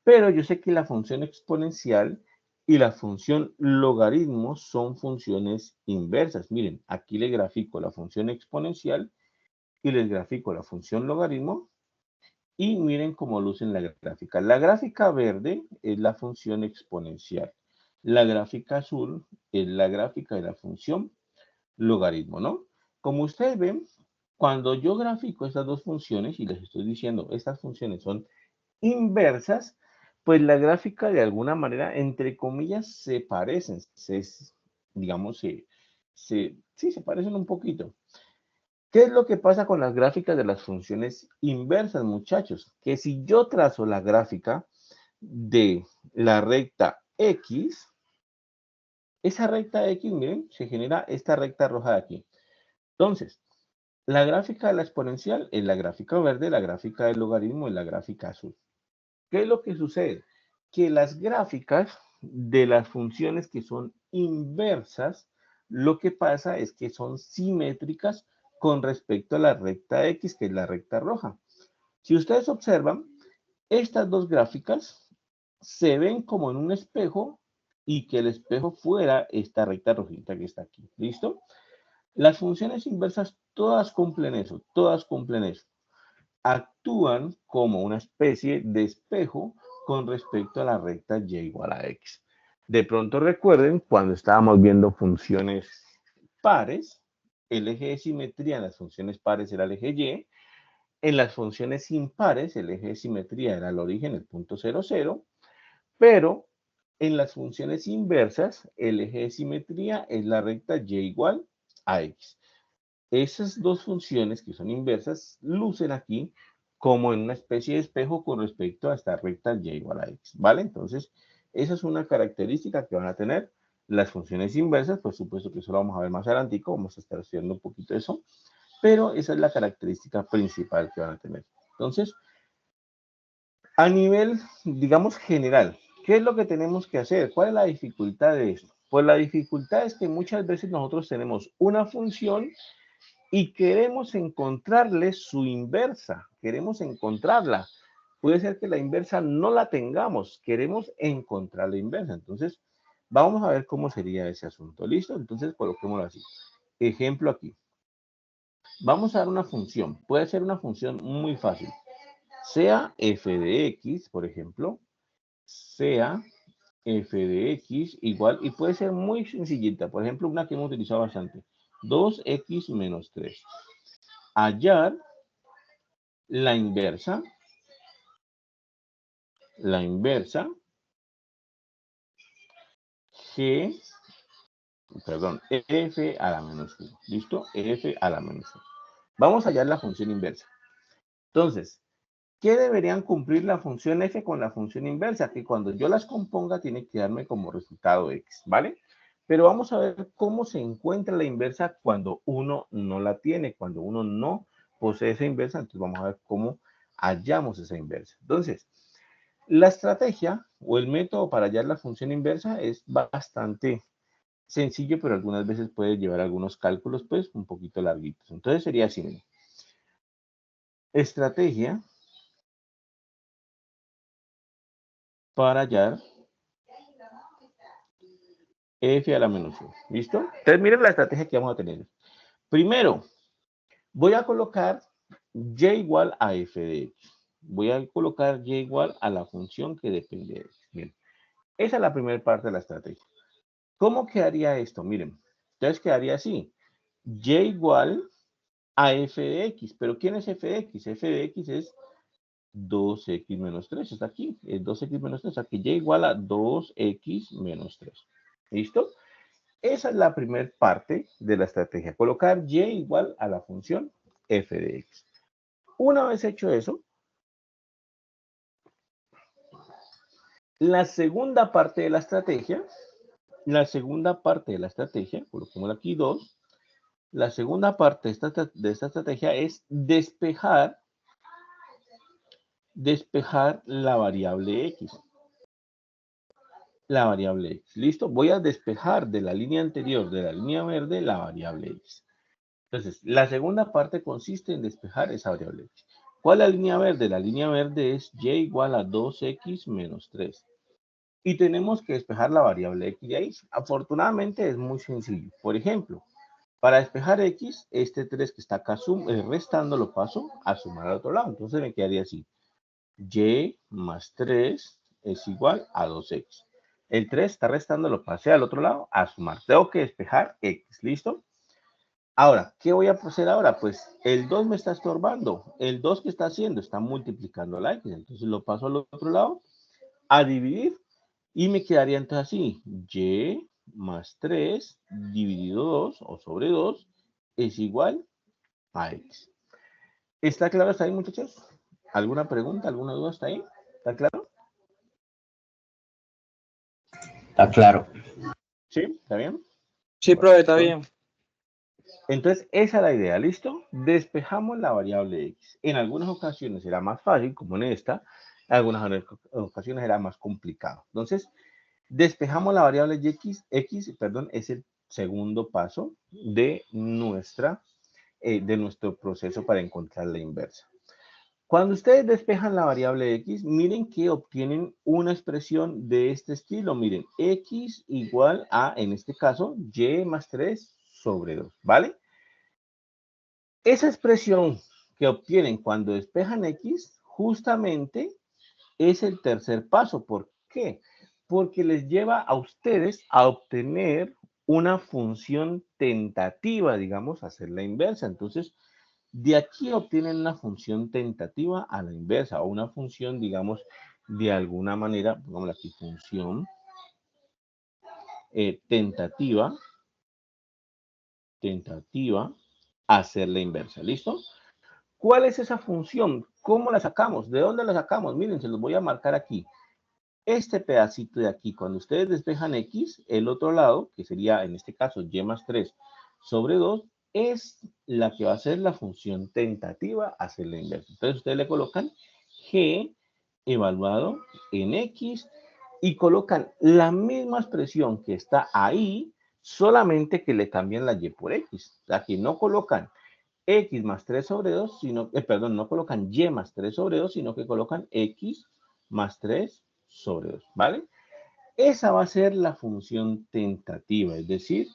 pero yo sé que la función exponencial y la función logaritmo son funciones inversas. Miren, aquí le grafico la función exponencial y les grafico la función logaritmo y miren cómo lucen la gráfica. La gráfica verde es la función exponencial. La gráfica azul es la gráfica de la función logaritmo, ¿no? Como ustedes ven, cuando yo grafico estas dos funciones y les estoy diciendo estas funciones son inversas, pues la gráfica de alguna manera, entre comillas, se parecen, digamos, sí, se parecen un poquito. ¿Qué es lo que pasa con las gráficas de las funciones inversas, muchachos? Que si yo trazo la gráfica de la recta X, esa recta X, miren, se genera esta recta roja de aquí. Entonces, la gráfica de la exponencial es la gráfica verde, la gráfica del logaritmo es la gráfica azul. ¿Qué es lo que sucede? Que las gráficas de las funciones que son inversas, lo que pasa es que son simétricas con respecto a la recta X, que es la recta roja. Si ustedes observan, estas dos gráficas se ven como en un espejo y que el espejo fuera esta recta rojita que está aquí. ¿Listo? Las funciones inversas todas cumplen eso, todas cumplen eso. Actúan como una especie de espejo con respecto a la recta y igual a x. De pronto recuerden cuando estábamos viendo funciones pares, el eje de simetría en las funciones pares era el eje y, en las funciones impares el eje de simetría era el origen, el punto 0, 0, pero en las funciones inversas el eje de simetría es la recta y igual a x. Esas dos funciones que son inversas lucen aquí como en una especie de espejo con respecto a esta recta y igual a x, ¿vale? Entonces, esa es una característica que van a tener las funciones inversas, por supuesto que eso lo vamos a ver más adelante, vamos a estar estudiando un poquito eso, pero esa es la característica principal que van a tener. Entonces, a nivel, digamos, general, ¿qué es lo que tenemos que hacer? ¿Cuál es la dificultad de esto? Pues la dificultad es que muchas veces nosotros tenemos una función y queremos encontrarle su inversa, queremos encontrarla. Puede ser que la inversa no la tengamos, queremos encontrar la inversa. Entonces, vamos a ver cómo sería ese asunto. ¿Listo? Entonces, coloquémoslo así. Ejemplo aquí. Vamos a dar una función. Puede ser una función muy fácil. Sea f de x, por ejemplo, sea f de x igual, y puede ser muy sencillita. Por ejemplo, una que hemos utilizado bastante. 2x menos 3. Hallar la inversa g, perdón, f a la menos 1. ¿Listo? F a la menos 1. Vamos a hallar la función inversa. Entonces, ¿qué deberían cumplir la función f con la función inversa? Que cuando yo las componga tiene que darme como resultado x, ¿vale? Pero vamos a ver cómo se encuentra la inversa cuando uno no la tiene, cuando uno no posee esa inversa. Entonces vamos a ver cómo hallamos esa inversa. Entonces, la estrategia o el método para hallar la función inversa es bastante sencillo, pero algunas veces puede llevar algunos cálculos, pues, un poquito larguitos. Entonces sería así, miren. Estrategia para hallar f a la menos 1. ¿Listo? Entonces miren la estrategia que vamos a tener. Primero, voy a colocar y igual a f de x. Voy a colocar y igual a la función que depende de x. Bien, esa es la primera parte de la estrategia. ¿Cómo quedaría esto? Miren, entonces quedaría así. Y igual a f de x. ¿Pero quién es f de x? F de x es 2x menos 3. Está aquí. Es 2x menos 3. Aquí y igual a 2x menos 3. ¿Listo? Esa es la primera parte de la estrategia. Colocar y igual a la función f de x. Una vez hecho eso, la segunda parte de la estrategia, coloquémosla aquí 2, la segunda parte de esta estrategia es despejar despejar la variable X. La variable X. ¿Listo? Voy a despejar de la línea anterior, de la línea verde, la variable X. Entonces, la segunda parte consiste en despejar esa variable X. ¿Cuál es la línea verde? La línea verde es y igual a 2x menos 3. Y tenemos que despejar la variable X de ahí. Afortunadamente es muy sencillo. Por ejemplo, para despejar X, este 3 que está acá restando lo paso a sumar al otro lado. Entonces me quedaría así. Y más 3 es igual a 2x. El 3 está restando, lo pasé al otro lado a sumar. Tengo que despejar X. ¿Listo? Ahora, ¿qué voy a hacer ahora? Pues el 2 me está estorbando. El 2 que está haciendo está multiplicando la X. Entonces lo paso al otro lado a dividir. Y me quedaría entonces así. Y más 3 dividido 2 o sobre 2 es igual a X. ¿Está claro hasta ahí, muchachos? ¿Alguna pregunta, alguna duda hasta ahí? ¿Está claro? Está claro. ¿Sí? ¿Está bien? Sí, Bueno, profe, está bien. entonces, esa es la idea, ¿listo? Despejamos la variable X. En algunas ocasiones será más fácil, como en esta. En algunas ocasiones será más complicado. Entonces, despejamos la variable X, es el segundo paso de nuestro proceso para encontrar la inversa. Cuando ustedes despejan la variable X, miren que obtienen una expresión de este estilo. Miren, X igual a, en este caso, Y más 3 sobre 2, ¿vale? Esa expresión que obtienen cuando despejan X, justamente es el tercer paso. ¿Por qué? Porque les lleva a ustedes a obtener una función tentativa, digamos, hacer la inversa. Entonces, de aquí obtienen una función tentativa a la inversa, o una función, digamos, de alguna manera, pongámosla aquí, función tentativa, hacer la inversa. ¿Listo? ¿Cuál es esa función? ¿Cómo la sacamos? ¿De dónde la sacamos? Miren, se los voy a marcar aquí. Este pedacito de aquí, cuando ustedes despejan X, el otro lado, que sería en este caso Y más 3 sobre 2, es la que va a ser la función tentativa hacer la inversa. Entonces ustedes le colocan G evaluado en X y colocan la misma expresión que está ahí, solamente que le cambian la Y por X. O sea, que no colocan X más 3 sobre 2, sino, perdón, no colocan Y más 3 sobre 2, sino que colocan X más 3 sobre 2, ¿vale? Esa va a ser la función tentativa, es decir,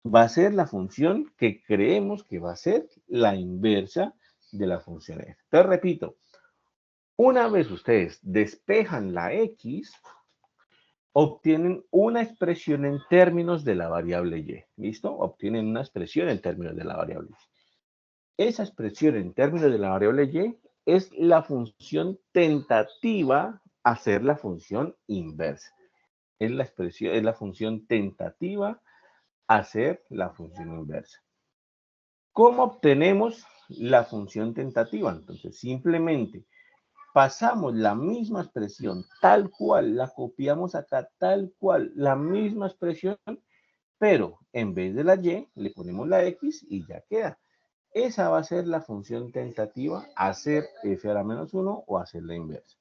va a ser la función que creemos que va a ser la inversa de la función f. Te repito, una vez ustedes despejan la X, obtienen una expresión en términos de la variable Y, ¿listo? Obtienen una expresión en términos de la variable Y. Esa expresión en términos de la variable Y es la función tentativa a ser la función inversa. Es la expresión, es la función tentativa a ser la función inversa. ¿Cómo obtenemos la función tentativa? Entonces, simplemente pasamos la misma expresión tal cual, la copiamos acá tal cual, la misma expresión, pero en vez de la Y le ponemos la X y ya queda. Esa va a ser la función tentativa, hacer f a la menos 1 o hacer la inversa.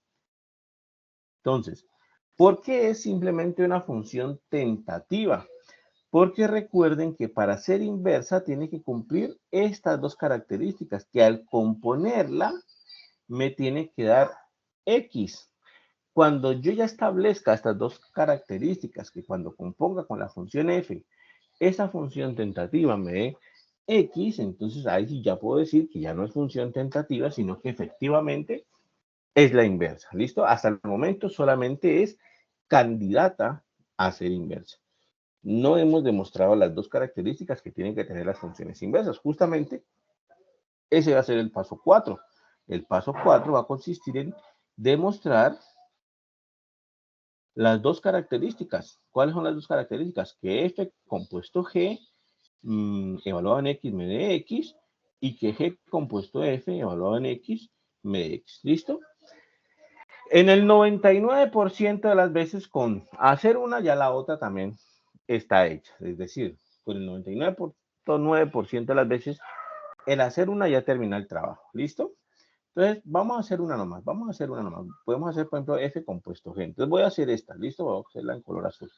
Entonces, ¿por qué es simplemente una función tentativa? Porque recuerden que para ser inversa tiene que cumplir estas dos características, que al componerla me tiene que dar X. Cuando yo ya establezca estas dos características, que cuando componga con la función f, esa función tentativa me dé X, entonces ahí sí ya puedo decir que ya no es función tentativa, sino que efectivamente es la inversa. ¿Listo? Hasta el momento solamente es candidata a ser inversa. No hemos demostrado las dos características que tienen que tener las funciones inversas. Justamente ese va a ser el paso 4. El paso 4 va a consistir en demostrar las dos características. ¿Cuáles son las dos características? Que f compuesto g evaluado en x me dé x y que g compuesto f evaluado en x me dé x. ¿Listo? En el 99% de las veces con hacer una ya la otra también está hecha. Es decir, con el 99.9% de las veces el hacer una ya termina el trabajo. ¿Listo? Entonces, vamos a hacer una nomás. Podemos hacer, por ejemplo, f compuesto g. Entonces, voy a hacer esta. ¿Listo? Voy a hacerla en color azul.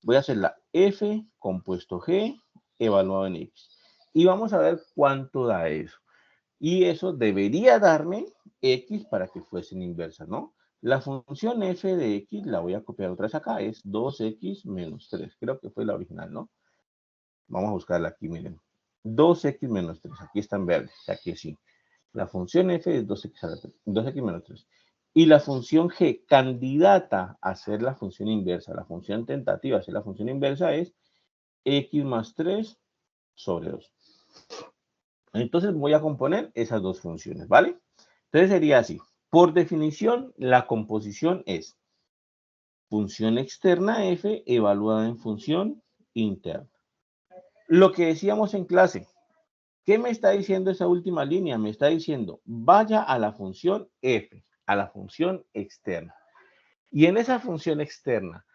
Voy a hacer la f compuesto g evaluado en x. Y vamos a ver cuánto da eso. Y eso debería darme x para que fuesen inversas, ¿no? La función f de x la voy a copiar otra vez acá. Es 2x menos 3. Creo que fue la original, ¿no? Vamos a buscarla aquí, miren. 2x menos 3. Aquí está en verde. Aquí sí. La función f es 2x menos 3. Y la función g, candidata a ser la función inversa, la función tentativa a ser la función inversa, es x más 3 sobre 2. Entonces voy a componer esas dos funciones, ¿vale? Entonces sería así. Por definición, la composición es función externa f evaluada en función interna. Lo que decíamos en clase, ¿qué me está diciendo esa última línea? Me está diciendo, vaya a la función f, a la función externa. Y en esa función externa,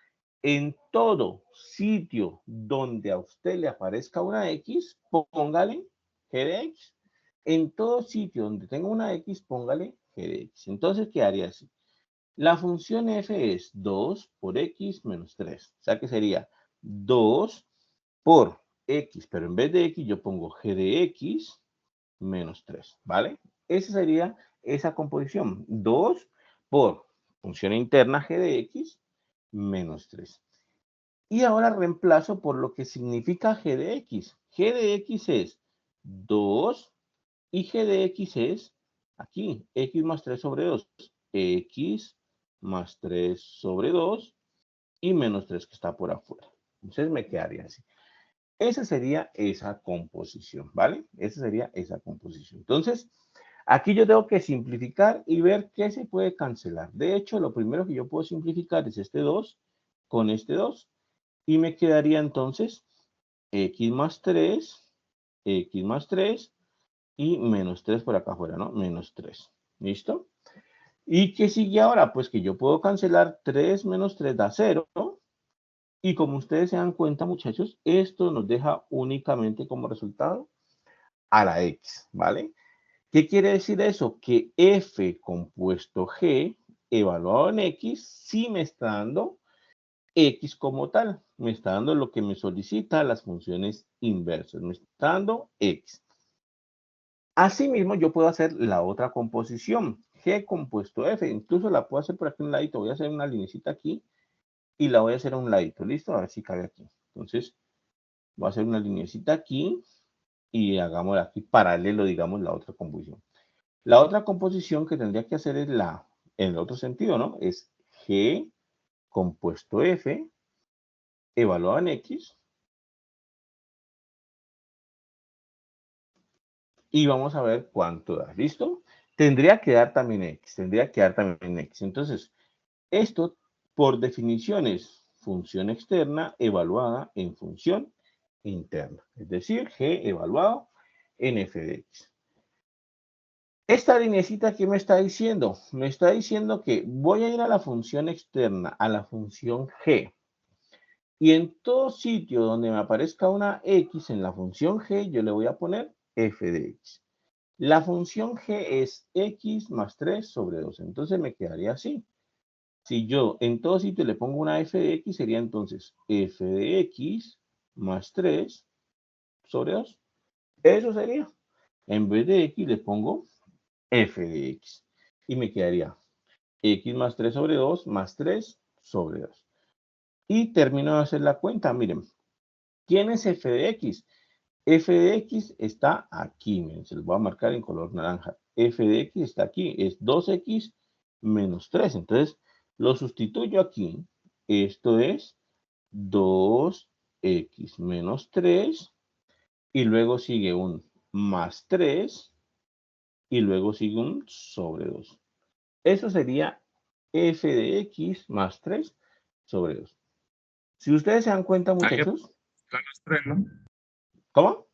en todo sitio donde a usted le aparezca una x, póngale g de x. En todo sitio donde tenga una x, póngale g de x. Entonces quedaría así. La función f es 2 por x menos 3. O sea que sería 2 por x, pero en vez de x yo pongo g de x menos 3, ¿vale? Esa sería esa composición. 2 por función interna g de x menos 3. Y ahora reemplazo por lo que significa g de x. G de x es 2 y g de x es aquí, x más 3 sobre 2. X más 3 sobre 2 y menos 3 que está por afuera. Entonces me quedaría así. Esa sería esa composición, ¿vale? Esa sería esa composición. Entonces, aquí yo tengo que simplificar y ver qué se puede cancelar. De hecho, lo primero que yo puedo simplificar es este 2 con este 2. Y me quedaría entonces x más 3 y menos 3 por acá afuera, ¿no? Menos 3. ¿Listo? ¿Y qué sigue ahora? Pues que yo puedo cancelar 3 menos 3 da 0, ¿no? Y como ustedes se dan cuenta, muchachos, esto nos deja únicamente como resultado a la x, ¿vale? ¿Qué quiere decir eso? Que f compuesto g evaluado en x sí me está dando x como tal. Me está dando lo que me solicita las funciones inversas. Me está dando x. Asimismo, yo puedo hacer la otra composición, g compuesto f. Incluso la puedo hacer por aquí a un ladito. Voy a hacer una linecita aquí y la voy a hacer a un ladito. ¿Listo? A ver si cabe aquí. Entonces, voy a hacer una linecita aquí y hagamos aquí paralelo, digamos, la otra composición. La otra composición que tendría que hacer es en el otro sentido, ¿no? Es g compuesto f evaluado en x. Y vamos a ver cuánto da. ¿Listo? Tendría que dar también x. Entonces, esto por definición es función externa evaluada en función interna. Es decir, g evaluado en f de x. Esta linecita, ¿qué me está diciendo? Me está diciendo que voy a ir a la función externa, a la función g. Y en todo sitio donde me aparezca una x en la función g, yo le voy a poner f de x. La función g es x más 3 sobre 2. Entonces me quedaría así. Si yo en todo sitio le pongo una f de x, sería entonces f de x más 3 sobre 2. Eso sería. En vez de x le pongo f de x. Y me quedaría x más 3 sobre 2 más 3 sobre 2. Y termino de hacer la cuenta. Miren, ¿quién es f de x? F de x está aquí. Miren, se los voy a marcar en color naranja. F de x está aquí. Es 2x menos 3. Entonces, lo sustituyo aquí. Esto es 2x menos 3. Y luego sigue un más 3. Y luego sigue un sobre 2. Eso sería f de x más 3 sobre 2. Si ustedes se dan cuenta, muchachos. Ahí los tres, ¿no? ¿Cómo?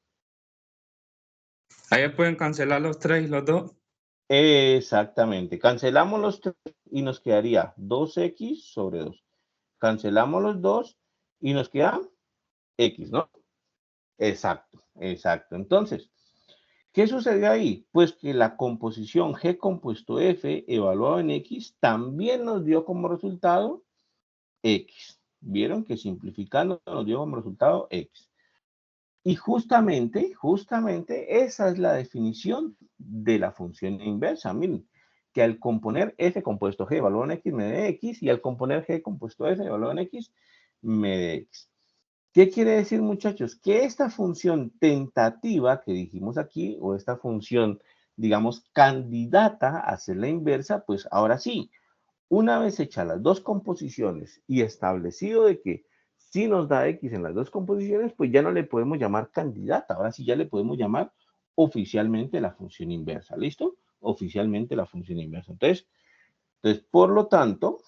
Ahí pueden cancelar los 3 y los 2. Exactamente. Cancelamos los 3 y nos quedaría 2x sobre 2. Cancelamos los 2 y nos queda x, ¿no? Exacto, exacto. Entonces, ¿Qué sucedió ahí? Pues que la composición G compuesto F evaluado en X también nos dio como resultado X. ¿Vieron? Que simplificando nos dio como resultado X. Y justamente esa es la definición de la función inversa. Miren, que al componer F compuesto G evaluado en X me dé X y al componer G compuesto F evaluado en X me dé X. ¿Qué quiere decir, muchachos? Que esta función tentativa que dijimos aquí, o esta función, digamos, candidata a ser la inversa, pues ahora sí, una vez hechas las dos composiciones y establecido de que sí nos da X en las dos composiciones, pues ya no le podemos llamar candidata, ahora sí ya le podemos llamar oficialmente la función inversa, ¿listo? Oficialmente la función inversa. Entonces por lo tanto,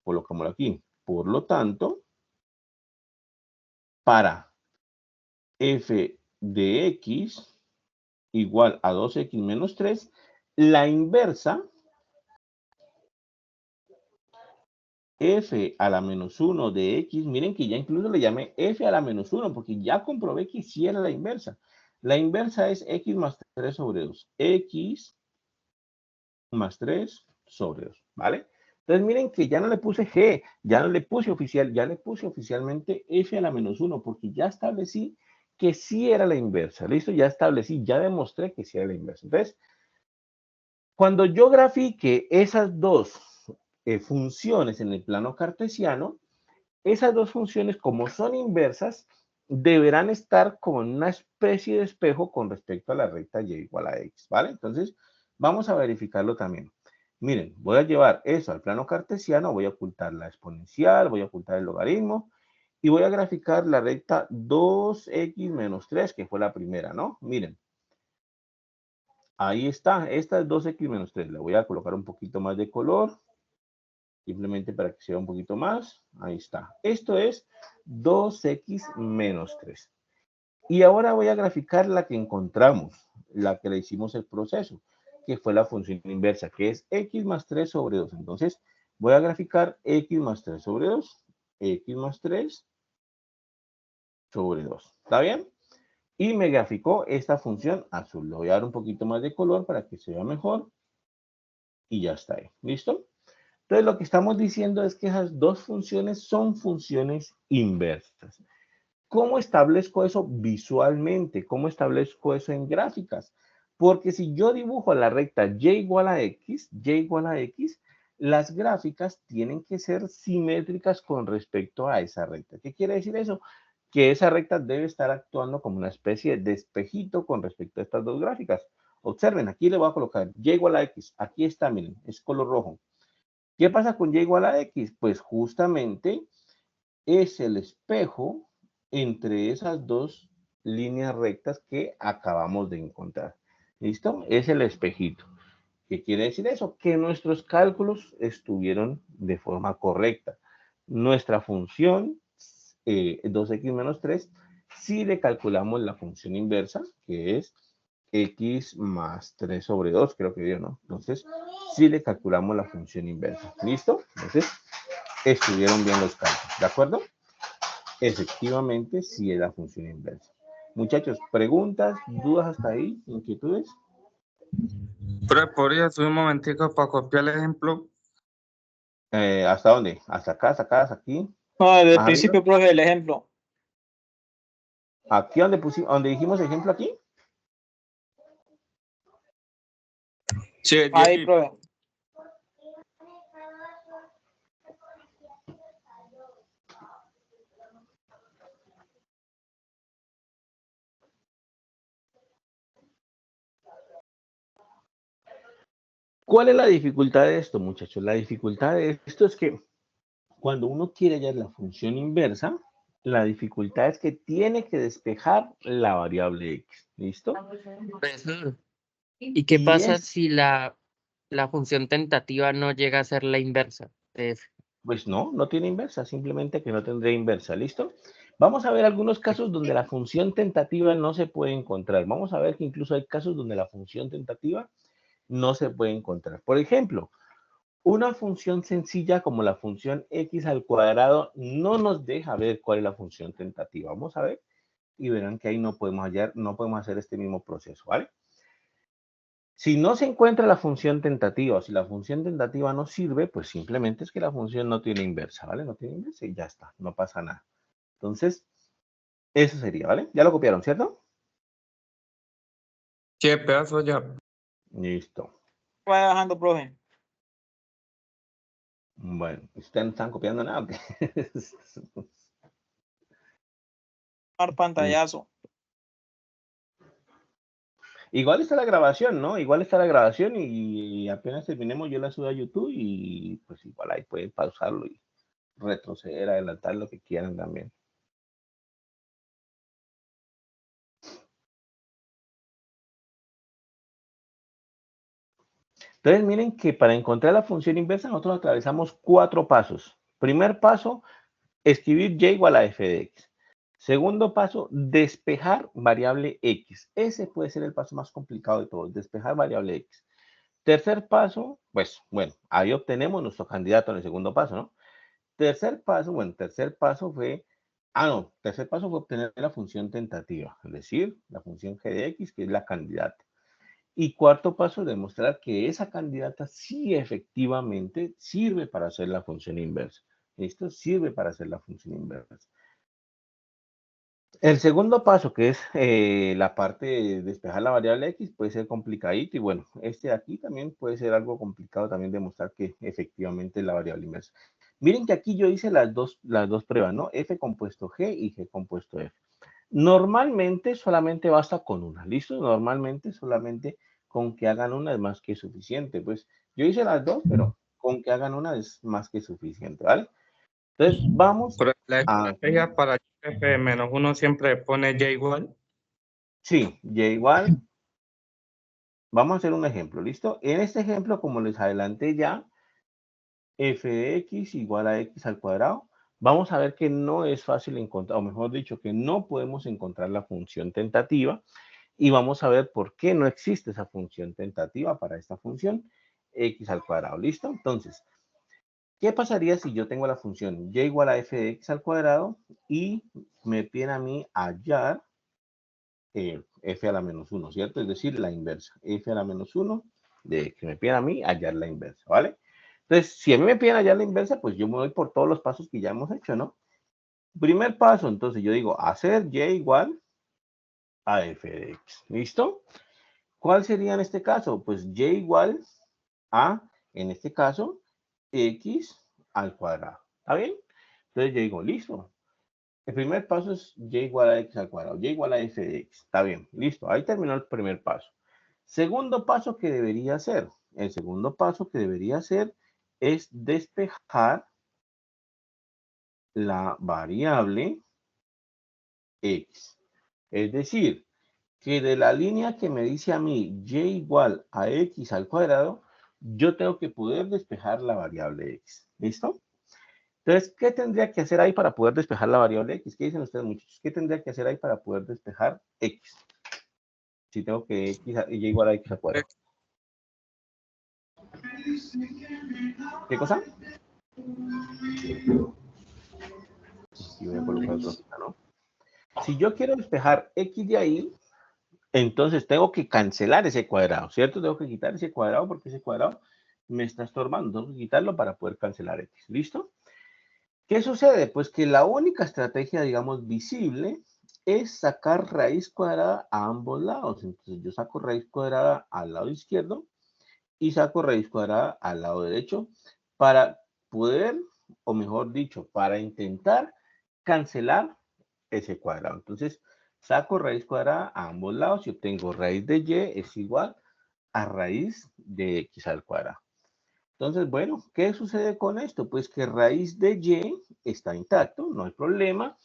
colocámoslo aquí, por lo tanto, para f de x igual a 2x menos 3, la inversa f a la menos 1 de x, miren que ya incluso le llamé f a la menos 1 porque ya comprobé que sí era la inversa. La inversa es x más 3 sobre 2. X más 3 sobre 2, ¿vale? Entonces miren que ya no le puse g, ya no le puse oficial, ya le puse oficialmente f a la menos 1 porque ya establecí que sí era la inversa, ¿listo? Ya establecí, ya demostré que sí era la inversa. Entonces, cuando yo grafique esas dos funciones en el plano cartesiano, esas dos funciones, como son inversas, deberán estar como en una especie de espejo con respecto a la recta y igual a x, ¿vale? Entonces, vamos a verificarlo también. Miren, voy a llevar eso al plano cartesiano, voy a ocultar la exponencial, voy a ocultar el logaritmo, y voy a graficar la recta 2x menos 3, que fue la primera, ¿no? Miren, ahí está, esta es 2x menos 3, le voy a colocar un poquito más de color, simplemente para que sea un poquito más. Ahí está. Esto es 2x menos 3. Y ahora voy a graficar la que encontramos, la que le hicimos el proceso, que fue la función inversa, que es x más 3 sobre 2. Entonces, voy a graficar x más 3 sobre 2, x más 3 sobre 2. ¿Está bien? Y me graficó esta función azul. Le voy a dar un poquito más de color para que se vea mejor. Y ya está ahí. ¿Listo? Entonces, lo que estamos diciendo es que esas dos funciones son funciones inversas. ¿Cómo establezco eso visualmente? ¿Cómo establezco eso en gráficas? Porque si yo dibujo la recta y igual a x, las gráficas tienen que ser simétricas con respecto a esa recta. ¿Qué quiere decir eso? Que esa recta debe estar actuando como una especie de espejito con respecto a estas dos gráficas. Observen, aquí le voy a colocar y igual a x. Aquí está, miren, es color rojo. ¿Qué pasa con y igual a x? Pues justamente es el espejo entre esas dos líneas rectas que acabamos de encontrar. ¿Listo? Es el espejito. ¿Qué quiere decir eso? Que nuestros cálculos estuvieron de forma correcta. Nuestra función 2x menos 3, si le calculamos la función inversa, que es x más 3 sobre 2, creo que dio, ¿no? Entonces, si le calculamos la función inversa. ¿Listo? Entonces, estuvieron bien los cálculos, ¿de acuerdo? Efectivamente, sí es la función inversa. Muchachos, ¿preguntas, dudas hasta ahí? ¿Inquietudes? Pero podría subir un momentico para copiar el ejemplo. ¿Hasta dónde? ¿Hasta acá, hasta aquí? No, desde el ¿Más principio, arriba? profe, el ejemplo. ¿Aquí donde pusimos, donde dijimos ejemplo aquí? Sí, Ahí, profe. ¿Cuál es la dificultad de esto, muchachos? La dificultad de esto es que cuando uno quiere hallar la función inversa, la dificultad es que tiene que despejar la variable x. ¿Listo? Profesor, ¿y qué Y pasa es, si la función tentativa no llega a ser la inversa de f? pues no tiene inversa, simplemente que no tendría inversa. ¿Listo? Vamos a ver algunos casos donde la función tentativa no se puede encontrar. Vamos a ver que incluso hay casos donde la función tentativa no se puede encontrar. Por ejemplo, una función sencilla como la función x al cuadrado no nos deja ver cuál es la función tentativa. Vamos a ver y verán que ahí no podemos hacer este mismo proceso, ¿vale? Si no se encuentra la función tentativa, o si la función tentativa no sirve, pues simplemente es que la función no tiene inversa, ¿vale? No tiene inversa y ya está, no pasa nada. Entonces, eso sería, ¿vale? Ya lo copiaron, ¿cierto? ¿Qué pedazo ya? Listo. Vaya bajando, profe. Bueno, ¿ustedes no están copiando nada? Dar pantallazo. Igual está la grabación, ¿no? Igual está la grabación y apenas terminemos yo la subo a YouTube y pues igual ahí pueden pausarlo y retroceder, adelantar lo que quieran también. Entonces miren que para encontrar la función inversa nosotros atravesamos 4 pasos. Primer paso, escribir y igual a f de x. Segundo paso, despejar variable x. Ese puede ser el paso más complicado de todos, despejar variable x. Tercer paso, pues bueno, ahí obtenemos nuestro candidato en el segundo paso, ¿no? Tercer paso fue obtener la función tentativa, es decir, la función g de x, que es la candidata. Y cuarto paso, demostrar que esa candidata sí efectivamente sirve para hacer la función inversa. Esto sirve para hacer la función inversa. El segundo paso, que es la parte de despejar la variable x, puede ser complicadito y bueno, este de aquí también puede ser algo complicado también demostrar que efectivamente es la variable inversa. Miren que aquí yo hice las dos pruebas, ¿no? F compuesto G y G compuesto F. Normalmente solamente basta con una, ¿listo? Normalmente solamente con que hagan una es más que suficiente. Pues yo hice las dos, pero con que hagan una es más que suficiente, ¿vale? Entonces vamos Pero la a... estrategia para f-1 siempre pone y igual. Sí, y igual. Vamos a hacer un ejemplo, ¿listo? En este ejemplo, como les adelanté ya, f de x igual a x al cuadrado. Vamos a ver que no es fácil encontrar, o mejor dicho, que no podemos encontrar la función tentativa. Y vamos a ver por qué no existe esa función tentativa para esta función x al cuadrado, ¿listo? Entonces, ¿qué pasaría si yo tengo la función y igual a f de x al cuadrado y me piden a mí hallar f a la menos 1, ¿cierto? Es decir, la inversa. F a la menos 1 de que me piden a mí hallar la inversa, ¿vale? Entonces, si a mí me piden hallar la inversa, pues yo me voy por todos los pasos que ya hemos hecho, ¿no? Primer paso, entonces yo digo hacer y igual a f de x, ¿listo? ¿Cuál sería en este caso? Pues y igual a, en este caso, x al cuadrado, ¿está bien? Entonces yo digo, listo. El primer paso es y igual a x al cuadrado, y igual a f de x. Está bien, listo. Ahí terminó el primer paso. Segundo paso que debería hacer. El segundo paso que debería hacer es despejar la variable x. Es decir, que de la línea que me dice a mí y igual a x al cuadrado, yo tengo que poder despejar la variable x. ¿Listo? Entonces, ¿qué tendría que hacer ahí para poder despejar la variable x? ¿Qué dicen ustedes, muchachos? ¿Qué tendría que hacer ahí para poder despejar x? Si tengo que y igual a x al cuadrado. ¿Qué cosa? Aquí voy a colocar otra cosa, ¿no? Si yo quiero despejar x de ahí, entonces tengo que cancelar ese cuadrado, ¿cierto? Tengo que quitar ese cuadrado porque ese cuadrado me está estorbando. Tengo que quitarlo para poder cancelar x. ¿Listo? ¿Qué sucede? Pues que la única estrategia, digamos, visible es sacar raíz cuadrada a ambos lados. Entonces yo saco raíz cuadrada al lado izquierdo y saco raíz cuadrada al lado derecho para poder, o mejor dicho, para intentar cancelar ese cuadrado. Entonces saco raíz cuadrada a ambos lados y obtengo raíz de y es igual a raíz de x al cuadrado. Entonces, bueno, ¿qué sucede con esto? Pues que raíz de y está intacto, no hay problema,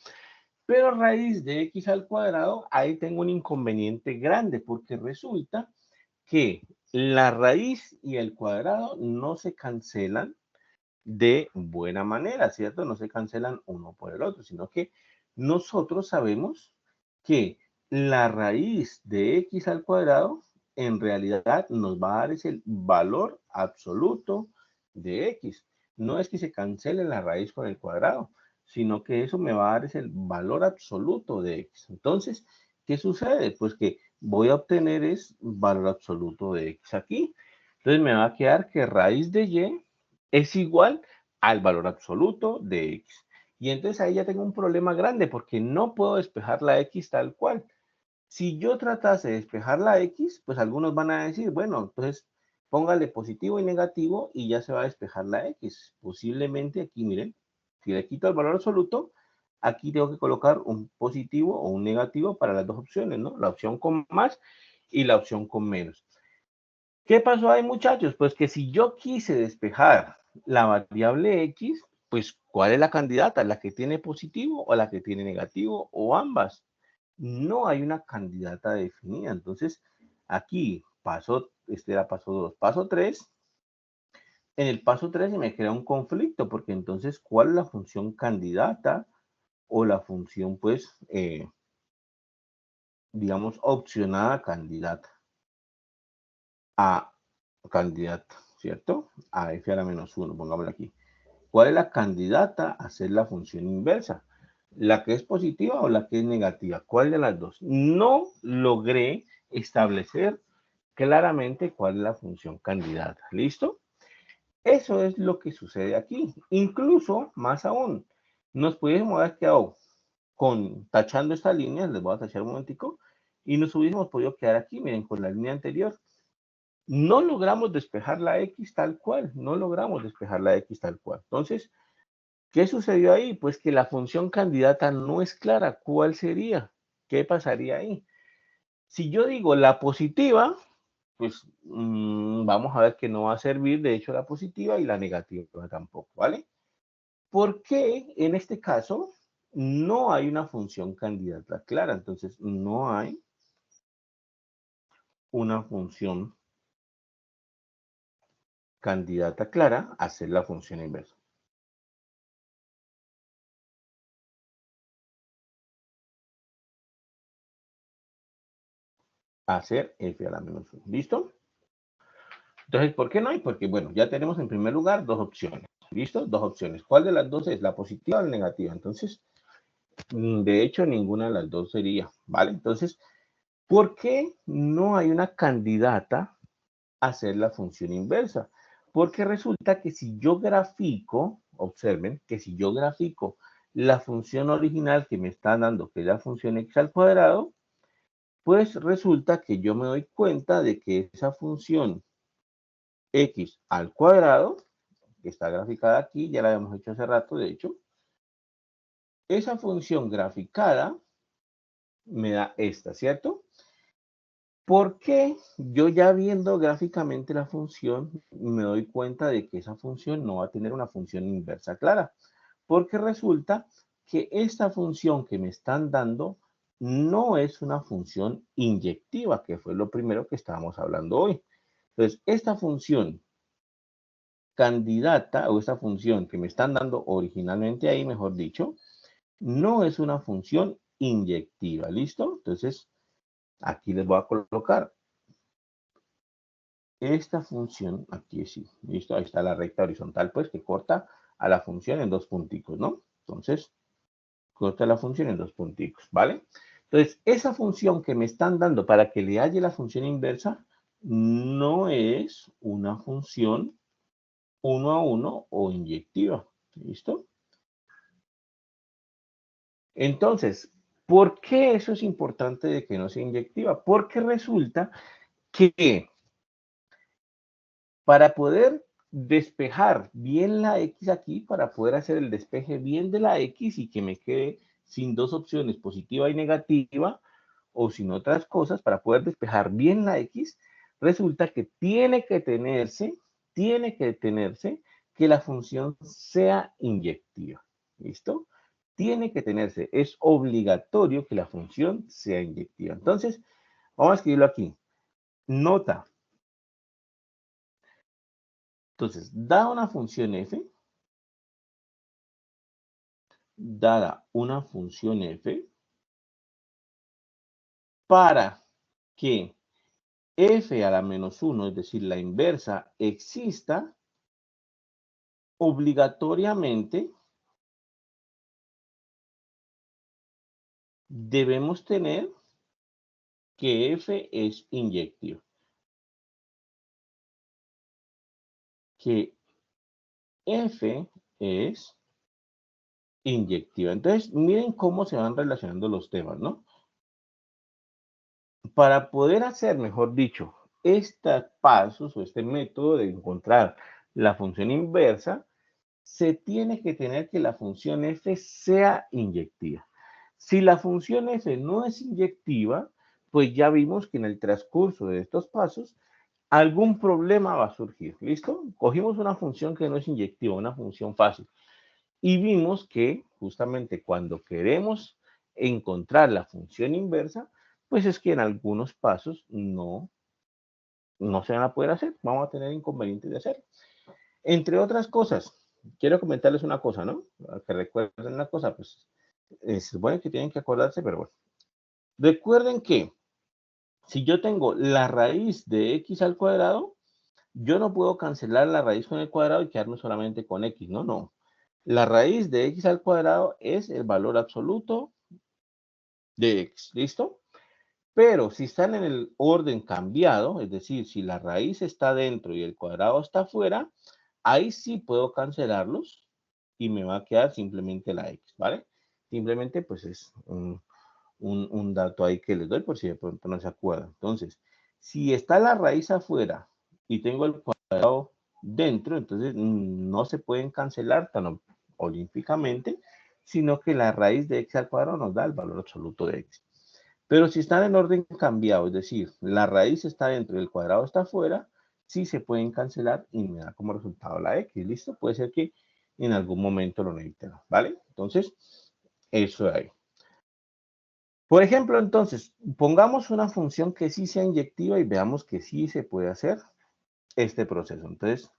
pero raíz de x al cuadrado, ahí tengo un inconveniente grande, porque resulta que la raíz y el cuadrado no se cancelan de buena manera, ¿cierto? No se cancelan uno por el otro, sino que nosotros sabemos que la raíz de x al cuadrado en realidad nos va a dar ese valor absoluto de x. No es que se cancele la raíz con el cuadrado, sino que eso me va a dar es el valor absoluto de x. Entonces, ¿qué sucede? Pues que voy a obtener es valor absoluto de x aquí. Entonces me va a quedar que raíz de y es igual al valor absoluto de x. Y entonces ahí ya tengo un problema grande porque no puedo despejar la x tal cual. Si yo tratase de despejar la x, pues algunos van a decir, bueno, entonces póngale positivo y negativo y ya se va a despejar la x. Posiblemente aquí, miren, si le quito el valor absoluto, aquí tengo que colocar un positivo o un negativo para las dos opciones, ¿no? La opción con más y la opción con menos. ¿Qué pasó ahí, muchachos? Pues que si yo quise despejar la variable x, pues ¿cuál es la candidata? ¿La que tiene positivo o la que tiene negativo o ambas? No hay una candidata definida. Entonces, aquí paso, este era paso 2, paso 3. En el paso 3 se me crea un conflicto, porque entonces, ¿cuál es la función candidata o la función, pues, digamos, opcionada candidata? A candidata, ¿cierto? A f a la menos 1, pongámoslo aquí. ¿Cuál es la candidata a ser la función inversa? ¿La que es positiva o la que es negativa? ¿Cuál de las dos? No logré establecer claramente cuál es la función candidata. ¿Listo? Eso es lo que sucede aquí. Incluso, más aún, nos pudiésemos haber quedado tachando esta línea, les voy a tachar un momentico, y nos hubiésemos podido quedar aquí, miren, con la línea anterior. No logramos despejar la X tal cual, no logramos despejar la X tal cual. Entonces, ¿qué sucedió ahí? Pues que la función candidata no es clara. ¿Cuál sería? ¿Qué pasaría ahí? Si yo digo la positiva, pues vamos a ver que no va a servir, de hecho, la positiva y la negativa tampoco, ¿vale? ¿Por qué en este caso no hay una función candidata clara? Entonces, no hay una función candidata clara a ser la función inversa. A ser f a la menos 1. ¿Listo? Entonces, ¿por qué no hay? Porque, bueno, ya tenemos en primer lugar dos opciones. ¿Listo? Dos opciones. ¿Cuál de las dos es? ¿La positiva o la negativa? Entonces, de hecho, ninguna de las dos sería, ¿vale? Entonces, ¿por qué no hay una candidata a ser la función inversa? Porque resulta que si yo grafico, observen, que si yo grafico la función original que me está dando, que es la función x al cuadrado, pues resulta que yo me doy cuenta de que esa función x al cuadrado, que está graficada aquí, ya la habíamos hecho hace rato, de hecho, esa función graficada me da esta, ¿cierto? ¿Por qué yo ya viendo gráficamente la función me doy cuenta de que esa función no va a tener una función inversa clara? Porque resulta que esta función que me están dando no es una función inyectiva, que fue lo primero que estábamos hablando hoy. Entonces, esta función candidata o esta función que me están dando originalmente ahí, mejor dicho, no es una función inyectiva. ¿Listo? Entonces, aquí les voy a colocar esta función, aquí sí, ¿listo? Ahí está la recta horizontal, pues, que corta a la función en dos punticos, ¿no? Entonces, corta la función en dos punticos, ¿vale? Entonces, esa función que me están dando para que le halle la función inversa no es una función 1 a 1 o inyectiva, ¿listo? Entonces, ¿por qué eso es importante de que no sea inyectiva? Porque resulta que para poder despejar bien la X aquí, para poder hacer el despeje bien de la X y que me quede sin dos opciones, positiva y negativa, o sin otras cosas, para poder despejar bien la X, resulta que tiene que tenerse que la función sea inyectiva. ¿Listo? Tiene que tenerse, es obligatorio que la función sea inyectiva. Entonces, vamos a escribirlo aquí. Nota. Entonces, dada una función f, para que f a la menos 1, es decir, la inversa, exista, obligatoriamente debemos tener que f es inyectivo. Que f es inyectiva. Entonces, miren cómo se van relacionando los temas, ¿no? Para poder hacer, mejor dicho, estos pasos o este método de encontrar la función inversa, se tiene que tener que la función f sea inyectiva. Si la función f no es inyectiva, pues ya vimos que en el transcurso de estos pasos algún problema va a surgir. ¿Listo? Cogimos una función que no es inyectiva, una función fácil. Y vimos que justamente cuando queremos encontrar la función inversa, pues es que en algunos pasos no se van a poder hacer. Vamos a tener inconvenientes de hacer. Entre otras cosas, quiero comentarles una cosa, ¿no? Que recuerden una cosa, pues es bueno que tienen que acordarse, pero bueno. Recuerden que si yo tengo la raíz de x al cuadrado, yo no puedo cancelar la raíz con el cuadrado y quedarme solamente con x, no, no. La raíz de x al cuadrado es el valor absoluto de x, ¿listo? Pero si están en el orden cambiado, es decir, si la raíz está dentro y el cuadrado está afuera, ahí sí puedo cancelarlos y me va a quedar simplemente la x, ¿vale? Simplemente pues es un dato ahí que les doy por si de pronto no se acuerdan. Entonces, si está la raíz afuera y tengo el cuadrado dentro, entonces no se pueden cancelar tan olímpicamente, sino que la raíz de x al cuadrado nos da el valor absoluto de x. Pero si están en orden cambiado, es decir, la raíz está dentro y el cuadrado está afuera, sí se pueden cancelar y me da como resultado la x, ¿listo? Puede ser que en algún momento lo necesiten, ¿vale? Entonces, eso de ahí. Por ejemplo, entonces, pongamos una función que sí sea inyectiva y veamos que sí se puede hacer este proceso. Entonces,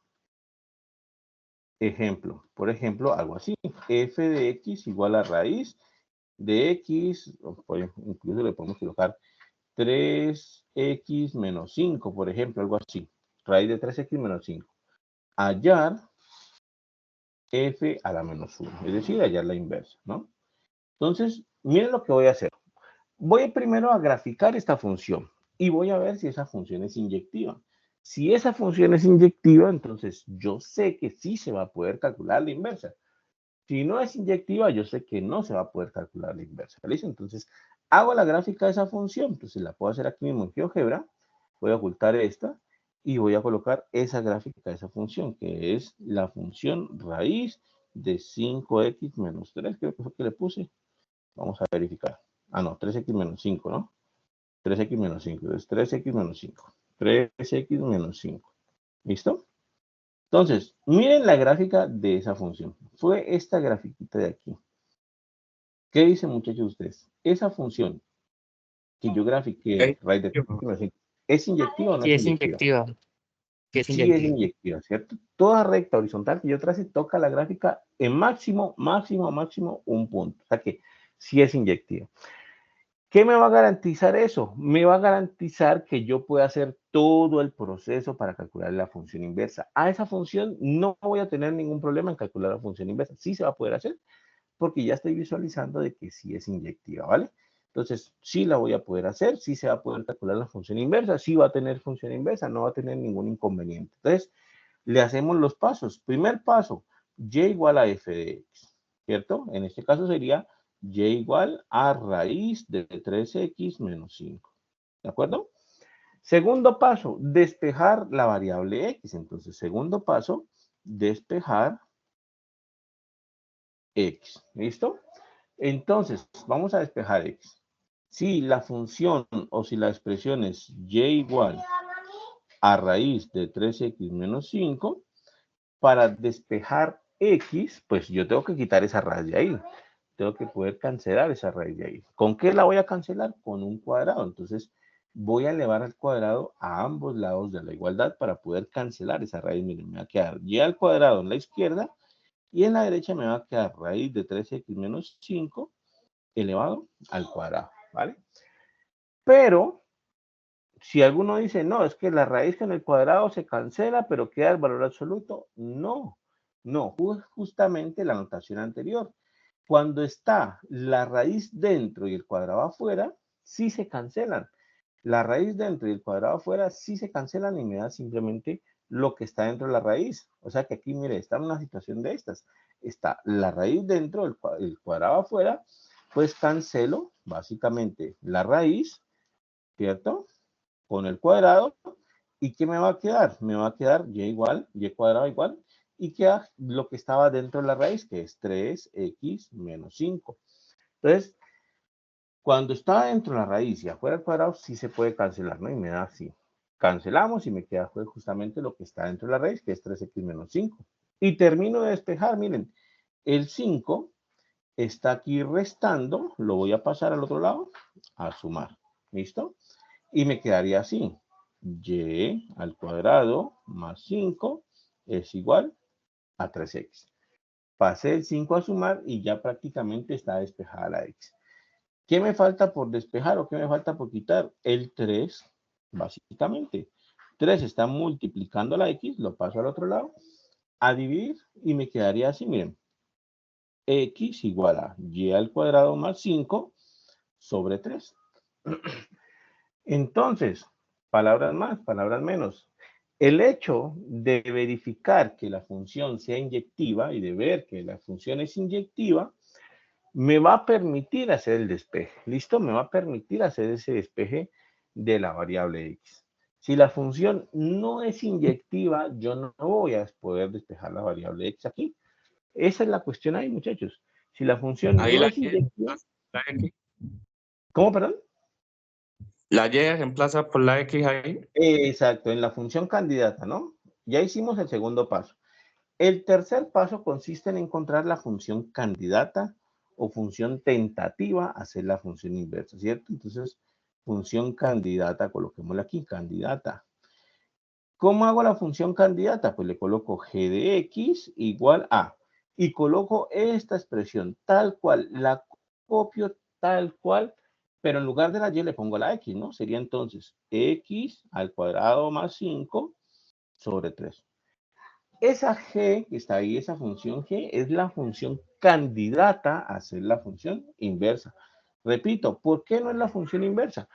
ejemplo, por ejemplo, algo así, f de x igual a raíz de x, incluso le podemos colocar 3x menos 5, por ejemplo, algo así. Raíz de 3x menos 5. Hallar f a la menos 1, es decir, hallar la inversa, ¿no? Entonces, miren lo que voy a hacer. Voy primero a graficar esta función y voy a ver si esa función es inyectiva. Si esa función es inyectiva, entonces yo sé que sí se va a poder calcular la inversa. Si no es inyectiva, yo sé que no se va a poder calcular la inversa. ¿Listo? Entonces, hago la gráfica de esa función. Entonces, la puedo hacer aquí mismo en GeoGebra. Voy a ocultar esta y voy a colocar esa gráfica de esa función, que es la función raíz de 5x menos 3. Creo que fue que le puse. Vamos a verificar. Ah, no, 3x menos 5, ¿no? 3x menos 5. Entonces, 3x menos 5. 3x menos 5. ¿Listo? Entonces, miren la gráfica de esa función. Fue esta grafiquita de aquí. ¿Qué dicen, muchachos, ustedes? Esa función que yo grafiqué, raíz de 3x, ¿es inyectiva o no Sí, es es inyectiva? inyectiva. Sí, es Sí es inyectiva. inyectiva, ¿cierto? Toda recta horizontal que yo trace toca la gráfica en máximo un punto. O sea que sí es inyectiva. ¿Qué me va a garantizar eso? Me va a garantizar que yo pueda hacer todo el proceso para calcular la función inversa. A esa función no voy a tener ningún problema en calcular la función inversa. Sí se va a poder hacer porque ya estoy visualizando de que sí es inyectiva, ¿vale? Entonces, sí la voy a poder hacer, sí se va a poder calcular la función inversa, sí va a tener función inversa, no va a tener ningún inconveniente. Entonces, le hacemos los pasos. Primer paso, y igual a f de x, ¿cierto? En este caso sería y igual a raíz de 3x menos 5, ¿de acuerdo? Segundo paso, despejar la variable x. Entonces, segundo paso, despejar x, ¿listo? Entonces, vamos a despejar x. Si la función o si la expresión es y igual a raíz de 3x menos 5, para despejar x, pues yo tengo que quitar esa raíz de ahí. Tengo que poder cancelar esa raíz de ahí. ¿Con qué la voy a cancelar? Con un cuadrado. Entonces, voy a elevar al cuadrado a ambos lados de la igualdad para poder cancelar esa raíz. Miren, me va a quedar y al cuadrado en la izquierda y en la derecha me va a quedar raíz de 3x menos 5 elevado al cuadrado, ¿vale? Pero, si alguno dice, no, es que la raíz con el cuadrado se cancela, pero queda el valor absoluto, no, justamente la notación anterior. Cuando está la raíz dentro y el cuadrado afuera, sí se cancelan. La raíz dentro y el cuadrado afuera sí se cancelan y me da simplemente lo que está dentro de la raíz. O sea que aquí, mire, está en una situación de estas. Está la raíz dentro, el cuadrado afuera, pues cancelo básicamente la raíz, ¿cierto? Con el cuadrado. ¿Y qué me va a quedar? Me va a quedar y igual, y cuadrado igual, y queda lo que estaba dentro de la raíz, que es 3x menos 5. Entonces, cuando está dentro de la raíz y afuera del cuadrado, sí se puede cancelar, ¿no? Y me da así. Cancelamos y me queda justamente lo que está dentro de la raíz, que es 3x menos 5. Y termino de despejar, miren, el 5 está aquí restando, lo voy a pasar al otro lado, a sumar, ¿listo? Y me quedaría así, y al cuadrado más 5 es igual a 3x. Pasé el 5 a sumar y ya prácticamente está despejada la x. ¿Qué me falta por despejar o qué me falta por quitar? El 3, básicamente. 3 está multiplicando la x, lo paso al otro lado, a dividir y me quedaría así, miren. X igual a y al cuadrado más 5 sobre 3. Entonces, palabras más, palabras menos. El hecho de verificar que la función sea inyectiva y de ver que la función es inyectiva, me va a permitir hacer el despeje. ¿Listo? Me va a permitir hacer ese despeje de la variable x. Si la función no es inyectiva, yo no voy a poder despejar la variable x aquí. Esa es la cuestión ahí, muchachos. Si la función Ahí no la es Y inyectiva... la X. ¿Cómo, perdón? La Y se reemplaza por la X ahí. Exacto, en la función candidata, ¿no? Ya hicimos el segundo paso. El tercer paso consiste en encontrar la función candidata o función tentativa a hacer la función inversa, ¿cierto? Entonces, función candidata, coloquémosla aquí, candidata. ¿Cómo hago la función candidata? Pues le coloco g de x igual a, y coloco esta expresión tal cual, la copio tal cual, pero en lugar de la y le pongo la x, ¿no? Sería entonces x al cuadrado más 5 sobre 3. Esa g que está ahí, esa función g, es la función candidata a ser la función inversa. Repito, ¿por qué no es la función inversa?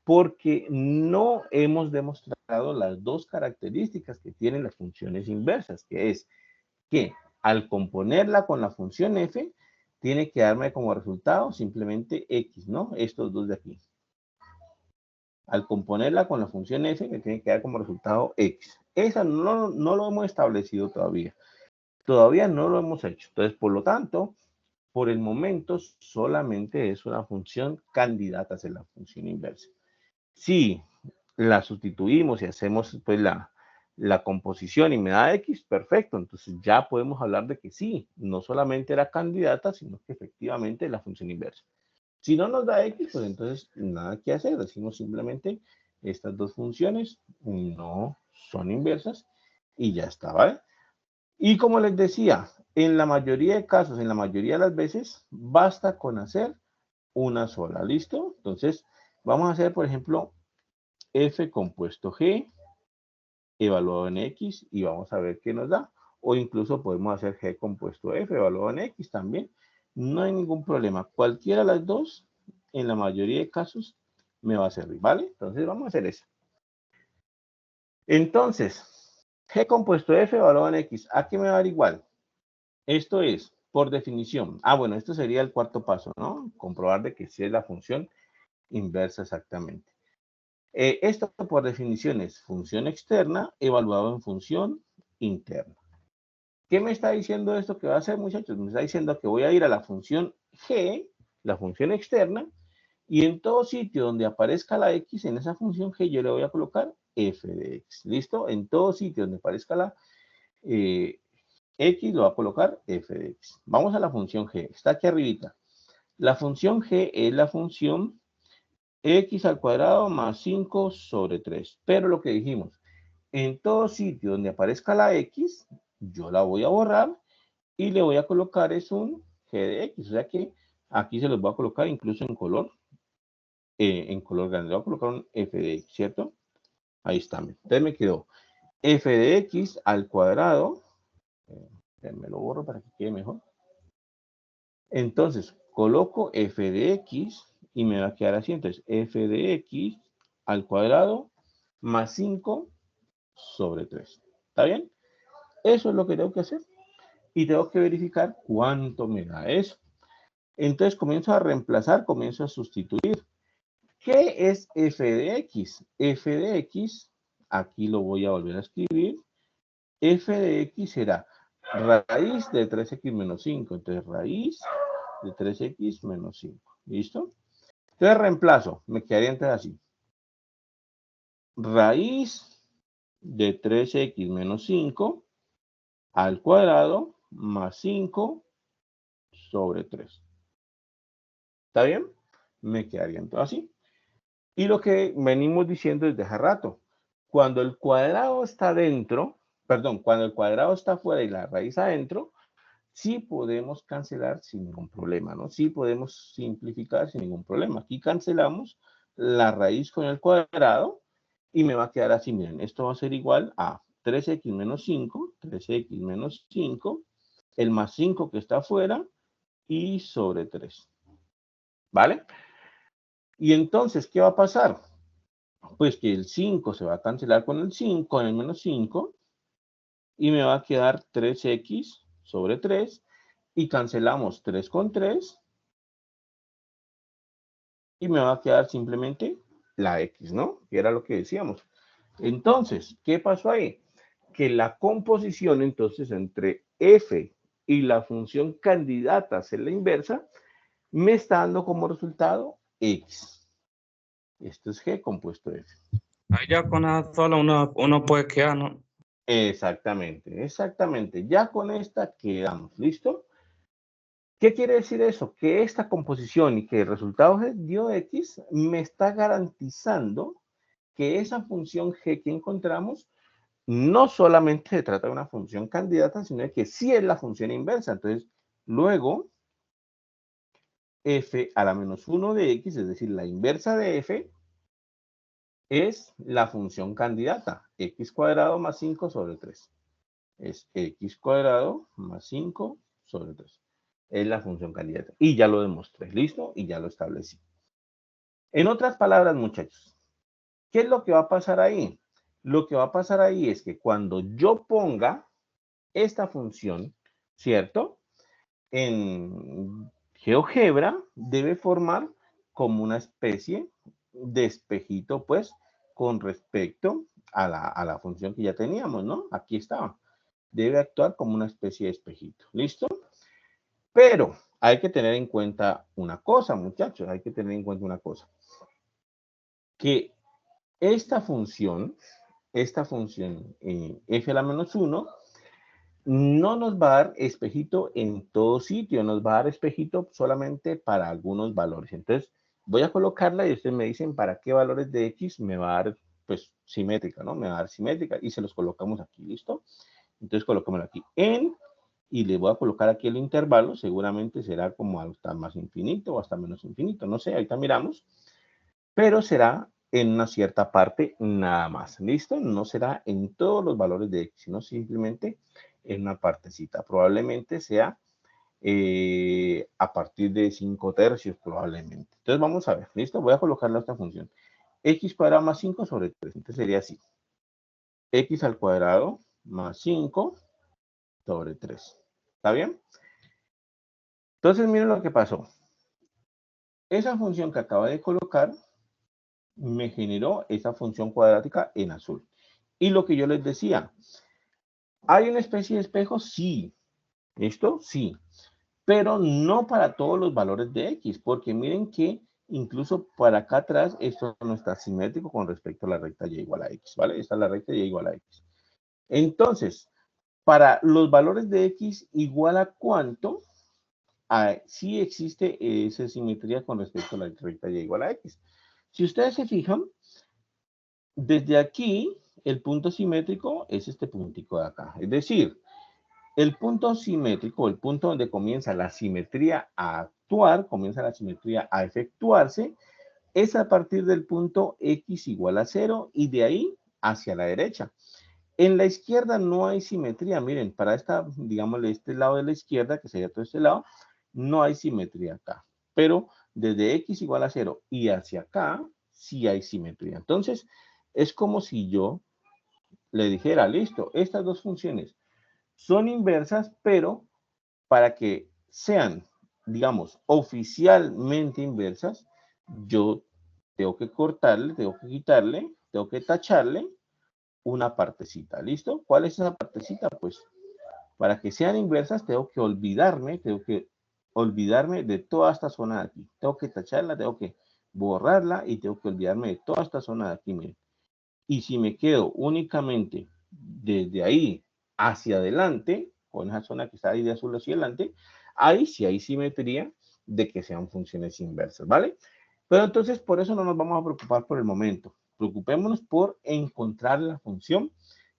Porque no hemos demostrado las dos características que tienen las funciones inversas, que es que al componerla con la función f, tiene que darme como resultado simplemente x, ¿no? Estos dos de aquí. Al componerla con la función f, me tiene que dar como resultado x. Esa no lo hemos establecido todavía. Todavía no lo hemos hecho. Entonces, por lo tanto, por el momento solamente es una función candidata a ser la función inversa. Si la sustituimos y hacemos pues la composición y me da x, perfecto. Entonces ya podemos hablar de que sí, no solamente era candidata, sino que efectivamente es la función inversa. Si no nos da x, pues entonces nada que hacer. Decimos simplemente estas dos funciones no son inversas y ya está, ¿vale? Y como les decía, en la mayoría de casos, en la mayoría de las veces, basta con hacer una sola, ¿listo? Entonces, vamos a hacer, por ejemplo, f compuesto g evaluado en x y vamos a ver qué nos da. O incluso podemos hacer g compuesto f evaluado en x también. No hay ningún problema. Cualquiera de las dos, en la mayoría de casos, me va a servir, ¿vale? Entonces, vamos a hacer eso. Entonces, g compuesto f evaluado en x, ¿a qué me va a dar igual? Esto es, por definición, bueno, esto sería el cuarto paso, ¿no? Comprobar de que sí es la función inversa exactamente. Esto por definición es función externa evaluado en función interna. ¿Qué me está diciendo esto que va a hacer, muchachos? Me está diciendo que voy a ir a la función g, la función externa, y en todo sitio donde aparezca la x en esa función g, yo le voy a colocar f de x. ¿Listo? En todo sitio donde aparezca la x, lo va a colocar f de x. Vamos a la función g. Está aquí arribita. La función g es la función x al cuadrado más 5 sobre 3. Pero lo que dijimos, en todo sitio donde aparezca la x, yo la voy a borrar y le voy a colocar es un g de x. O sea que aquí se los voy a colocar incluso en color grande. Le voy a colocar un f de x, ¿cierto? Ahí está. Entonces me quedó f de x al cuadrado. Me lo borro para que quede mejor. Entonces, coloco f de x y me va a quedar así. Entonces, f de x al cuadrado más 5 sobre 3. ¿Está bien? Eso es lo que tengo que hacer. Y tengo que verificar cuánto me da eso. Entonces, comienzo a reemplazar, comienzo a sustituir. ¿Qué es f de x? F de x, aquí lo voy a volver a escribir. F de x será raíz de 3x menos 5. Entonces, raíz de 3x menos 5. ¿Listo? Entonces, reemplazo. Me quedaría entonces así. Raíz de 3x menos 5 al cuadrado más 5 sobre 3. ¿Está bien? Me quedaría entonces así. Y lo que venimos diciendo desde hace rato, cuando el cuadrado está dentro, perdón, cuando el cuadrado está afuera y la raíz adentro, sí podemos cancelar sin ningún problema, ¿no? Sí podemos simplificar sin ningún problema. Aquí cancelamos la raíz con el cuadrado y me va a quedar así, miren, esto va a ser igual a 3x menos 5, 3x menos 5, el más 5 que está afuera y sobre 3. ¿Vale? Y entonces, ¿qué va a pasar? Pues que el 5 se va a cancelar con el 5, con el menos 5, y me va a quedar 3x sobre 3, y cancelamos 3 con 3, y me va a quedar simplemente la x, ¿no? Que era lo que decíamos. Entonces, ¿qué pasó ahí? Que la composición entonces entre f y la función candidata a ser la inversa, me está dando como resultado x. Esto es g compuesto f. Ahí ya con esa sola uno puede quedar, ¿no? Exactamente, exactamente. Ya con esta quedamos, ¿listo? ¿Qué quiere decir eso? Que esta composición y que el resultado dio x me está garantizando que esa función g que encontramos no solamente se trata de una función candidata, sino de que sí es la función inversa. Entonces, luego, f a la menos 1 de x, es decir, la inversa de f, es la función candidata, x cuadrado más 5 sobre 3. Es x cuadrado más 5 sobre 3. Es la función candidata. Y ya lo demostré, ¿listo? Y ya lo establecí. En otras palabras, muchachos, ¿qué es lo que va a pasar ahí? Lo que va a pasar ahí es que cuando yo ponga esta función, ¿cierto? En GeoGebra debe formar como una especie de espejito, pues, con respecto a la función que ya teníamos, ¿no? Aquí estaba. Debe actuar como una especie de espejito. ¿Listo? Pero hay que tener en cuenta una cosa, muchachos. Hay que tener en cuenta una cosa. Que esta función f a la menos 1, no nos va a dar espejito en todo sitio. Nos va a dar espejito solamente para algunos valores. Entonces, voy a colocarla y ustedes me dicen para qué valores de x me va a dar, pues, simétrica, ¿no? Me va a dar simétrica y se los colocamos aquí. ¿Listo? Entonces, colocémoslo aquí en, y le voy a colocar aquí el intervalo, seguramente será como hasta más infinito o hasta menos infinito, no sé, ahorita miramos, pero será en una cierta parte nada más, ¿listo? No será en todos los valores de x, sino simplemente en una partecita, probablemente sea a partir de 5 tercios, probablemente. Entonces, vamos a ver, ¿listo? Voy a colocarle a esta función, x cuadrado más 5 sobre 3, entonces sería así, x al cuadrado más 5 sobre 3. ¿Está bien? Entonces, miren lo que pasó. Esa función que acabo de colocar me generó esa función cuadrática en azul. Y lo que yo les decía, ¿hay una especie de espejo? Sí. ¿Listo? Sí. Pero no para todos los valores de x, porque miren que incluso para acá atrás esto no está simétrico con respecto a la recta y igual a x, ¿vale? Esta es la recta y igual a x. Entonces, para los valores de x igual a cuánto, sí existe esa simetría con respecto a la recta y igual a x. Si ustedes se fijan, desde aquí el punto simétrico es este puntico de acá. Es decir, el punto simétrico, el punto donde comienza la simetría a actuar, comienza la simetría a efectuarse, es a partir del punto x igual a 0 y de ahí hacia la derecha. En la izquierda no hay simetría. Miren, para esta, digámosle, este lado de la izquierda, que sería todo este lado, no hay simetría acá. Pero desde x igual a 0 y hacia acá, sí hay simetría. Entonces, es como si yo le dijera, listo, estas dos funciones son inversas, pero para que sean, digamos, oficialmente inversas, yo tengo que cortarle, tengo que quitarle, tengo que tacharle una partecita. ¿Listo? ¿Cuál es esa partecita? Pues para que sean inversas tengo que olvidarme de toda esta zona de aquí. Tengo que tacharla, tengo que borrarla y tengo que olvidarme de toda esta zona de aquí. Miren. Y si me quedo únicamente desde ahí hacia adelante, con esa zona que está ahí de azul hacia adelante, ahí sí hay simetría de que sean funciones inversas, ¿vale? Pero entonces por eso no nos vamos a preocupar por el momento. Preocupémonos por encontrar la función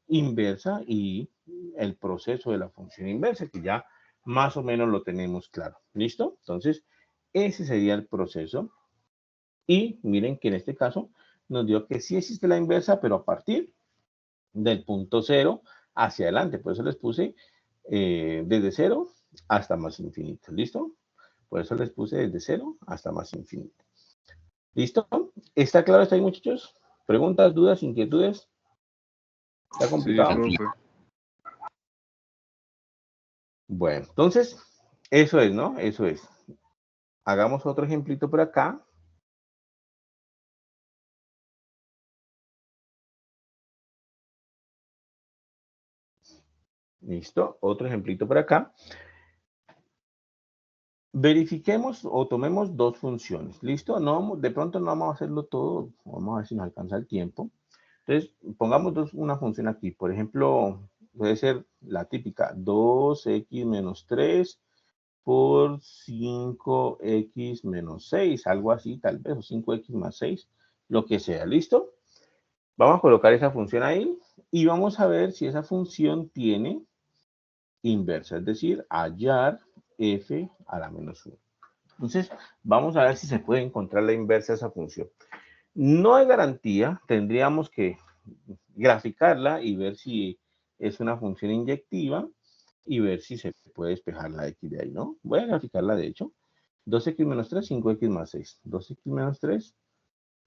inversa y el proceso de la función inversa, que ya más o menos lo tenemos claro. ¿Listo? Entonces, ese sería el proceso. Y miren que en este caso nos dio que sí existe la inversa, pero a partir del punto 0 hacia adelante. Por eso les puse desde 0 hasta más infinito. ¿Listo? Por eso les puse desde 0 hasta más infinito. ¿Listo? ¿Está claro hasta ahí, muchachos? ¿Preguntas, dudas, inquietudes? ¿Está complicado? Sí, profe. Bueno, entonces, eso es, ¿no? Eso es. Hagamos otro ejemplito por acá. Listo, otro ejemplito por acá. Verifiquemos o tomemos dos funciones. ¿Listo? No, de pronto no vamos a hacerlo todo. Vamos a ver si nos alcanza el tiempo. Entonces, pongamos una función aquí. Por ejemplo, puede ser la típica 2x menos 3 por 5x menos 6. Algo así, tal vez, o 5x más 6. Lo que sea. ¿Listo? Vamos a colocar esa función ahí y vamos a ver si esa función tiene inversa, es decir, hallar f a la menos 1. Entonces, vamos a ver si se puede encontrar la inversa de esa función. No hay garantía, tendríamos que graficarla y ver si es una función inyectiva y ver si se puede despejar la x de ahí, ¿no? Voy a graficarla, de hecho. 2x menos 3, 5x más 6. 2x menos 3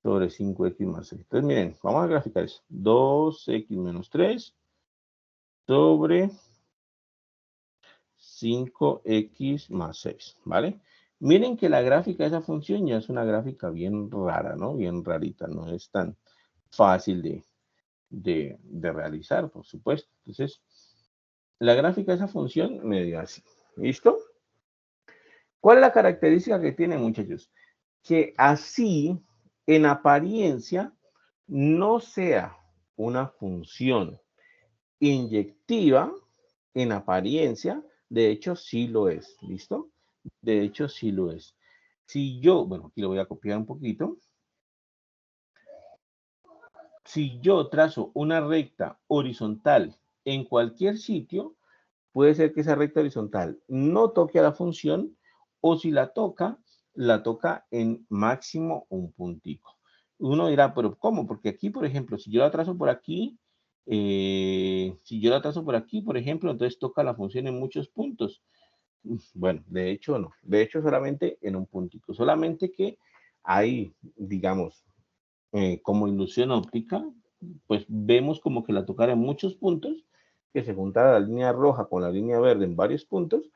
sobre 5x más 6. Entonces, miren, vamos a graficar eso. 2x menos 3 sobre 5x más 6, ¿vale? Miren que la gráfica de esa función ya es una gráfica bien rara, ¿no? Bien rarita, no es tan fácil de realizar, por supuesto. Entonces, la gráfica de esa función me dio así, ¿listo? ¿Cuál es la característica que tiene, muchachos? Que así, en apariencia, no sea una función inyectiva, en apariencia, de hecho sí lo es, ¿listo? De hecho sí lo es. Si yo, bueno, aquí lo voy a copiar un poquito. Si yo trazo una recta horizontal en cualquier sitio, puede ser que esa recta horizontal no toque a la función o si la toca en máximo un puntico. Uno dirá, pero ¿cómo? Porque aquí, por ejemplo, si yo la trazo por aquí, por ejemplo, entonces toca la función en muchos puntos. Bueno, de hecho no. De hecho solamente en un puntico. Solamente que hay, digamos, como ilusión óptica, pues vemos como que la tocara en muchos puntos, que se juntara la línea roja con la línea verde en varios puntos,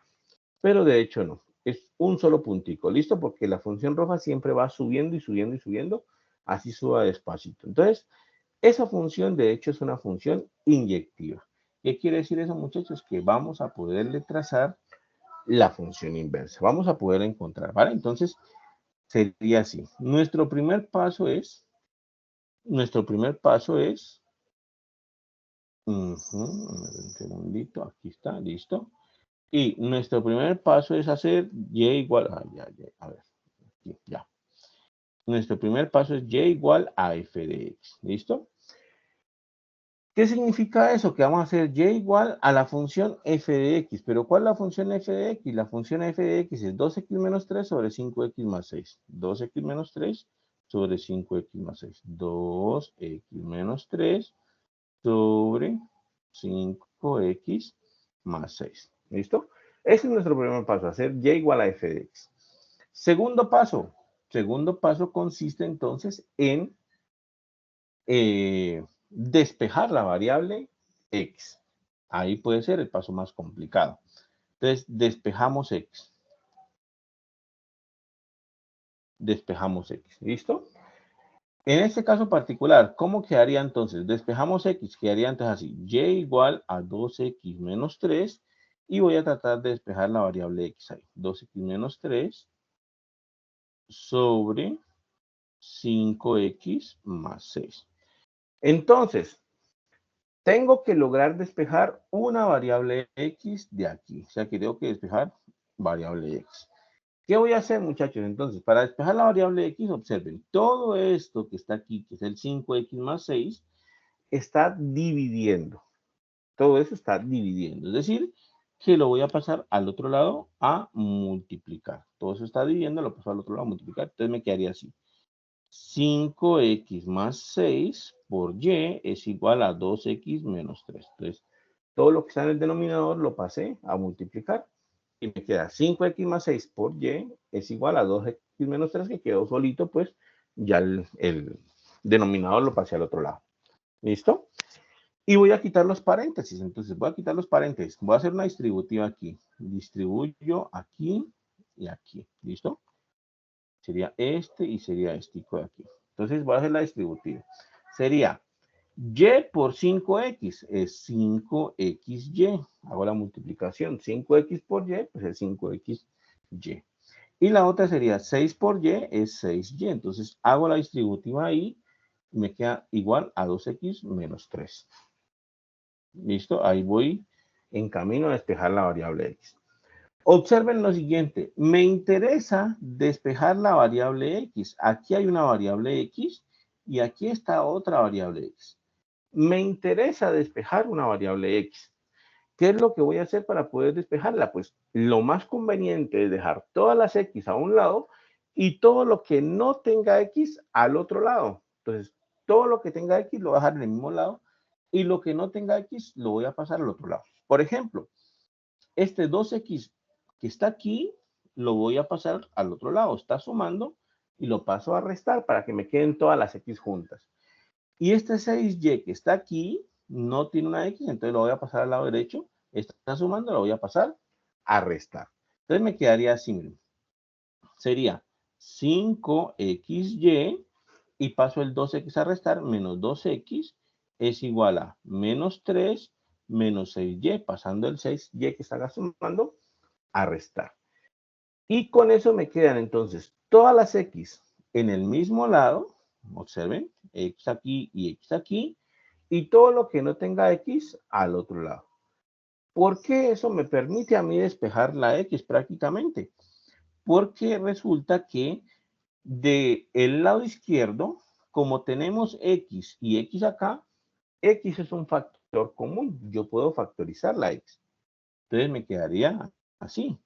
pero de hecho no. Es un solo puntico, ¿listo? Porque la función roja siempre va subiendo y subiendo y subiendo, así suba despacito. Entonces, esa función de hecho es una función inyectiva. ¿Qué quiere decir eso, muchachos? Que vamos a poderle trazar la función inversa. Vamos a poder encontrar, ¿vale? Entonces, sería así. Nuestro primer paso es, un segundito, aquí está, listo. Y nuestro primer paso es hacer y igual, a ver, aquí, ya. Nuestro primer paso es y igual a f de x, ¿listo? ¿Qué significa eso? Que vamos a hacer y igual a la función f de x. ¿Pero cuál es la función f de x? La función f de x es 2x menos 3 sobre 5x más 6. 2x menos 3 sobre 5x más 6. 2x menos 3 sobre 5x más 6. ¿Listo? Ese es nuestro primer paso, hacer y igual a f de x. Segundo paso consiste entonces en despejar la variable x. Ahí puede ser el paso más complicado. Entonces, despejamos x. Despejamos x, ¿listo? En este caso particular, ¿cómo quedaría entonces? Despejamos x, quedaría entonces así, y igual a 2x menos 3, y voy a tratar de despejar la variable x ahí. 2x menos 3 sobre 5x más 6. Entonces, tengo que lograr despejar una variable x de aquí. O sea que tengo que despejar variable x. ¿Qué voy a hacer, muchachos? Entonces, para despejar la variable x, observen, todo esto que está aquí, que es el 5x más 6, está dividiendo. Todo eso está dividiendo. Es decir, que lo voy a pasar al otro lado a multiplicar. Todo eso está dividiendo, lo paso al otro lado a multiplicar. Entonces me quedaría así. 5x más 6 por y es igual a 2x menos 3. Entonces, todo lo que está en el denominador lo pasé a multiplicar. Y me queda 5x más 6 por y es igual a 2x menos 3, que quedó solito, pues ya el denominador lo pasé al otro lado. ¿Listo? Y voy a quitar los paréntesis. Entonces voy a quitar los paréntesis. Voy a hacer una distributiva aquí. Distribuyo aquí y aquí. ¿Listo? Sería este y sería este de aquí. Entonces voy a hacer la distributiva. Sería y por 5x es 5xy. Hago la multiplicación. 5x por y, pues es 5xy. Y la otra sería 6 por y es 6y. Entonces hago la distributiva ahí y me queda igual a 2x menos 3. ¿Listo? Ahí voy en camino a despejar la variable x. Observen lo siguiente. Me interesa despejar la variable x. Aquí hay una variable x y aquí está otra variable x. Me interesa despejar una variable x. ¿Qué es lo que voy a hacer para poder despejarla? Pues lo más conveniente es dejar todas las x a un lado y todo lo que no tenga x al otro lado. Entonces, todo lo que tenga x lo voy a dejar en el mismo lado y lo que no tenga x lo voy a pasar al otro lado. Por ejemplo, este 2x que está aquí lo voy a pasar al otro lado. Está sumando y lo paso a restar para que me queden todas las x juntas. Y este 6y que está aquí no tiene una x, entonces lo voy a pasar al lado derecho. Está sumando, lo voy a pasar a restar. Entonces me quedaría así, miren. Sería 5xy y paso el 2x a restar, menos 2x es igual a menos 3 menos 6y, pasando el 6y que está sumando a restar. Y con eso me quedan entonces todas las x en el mismo lado. Observen, x aquí y x aquí. Y todo lo que no tenga x al otro lado. ¿Por qué eso me permite a mí despejar la x prácticamente? Porque resulta que del lado izquierdo, como tenemos x y x acá, x es un factor común. Yo puedo factorizar la x. Entonces me quedaría así.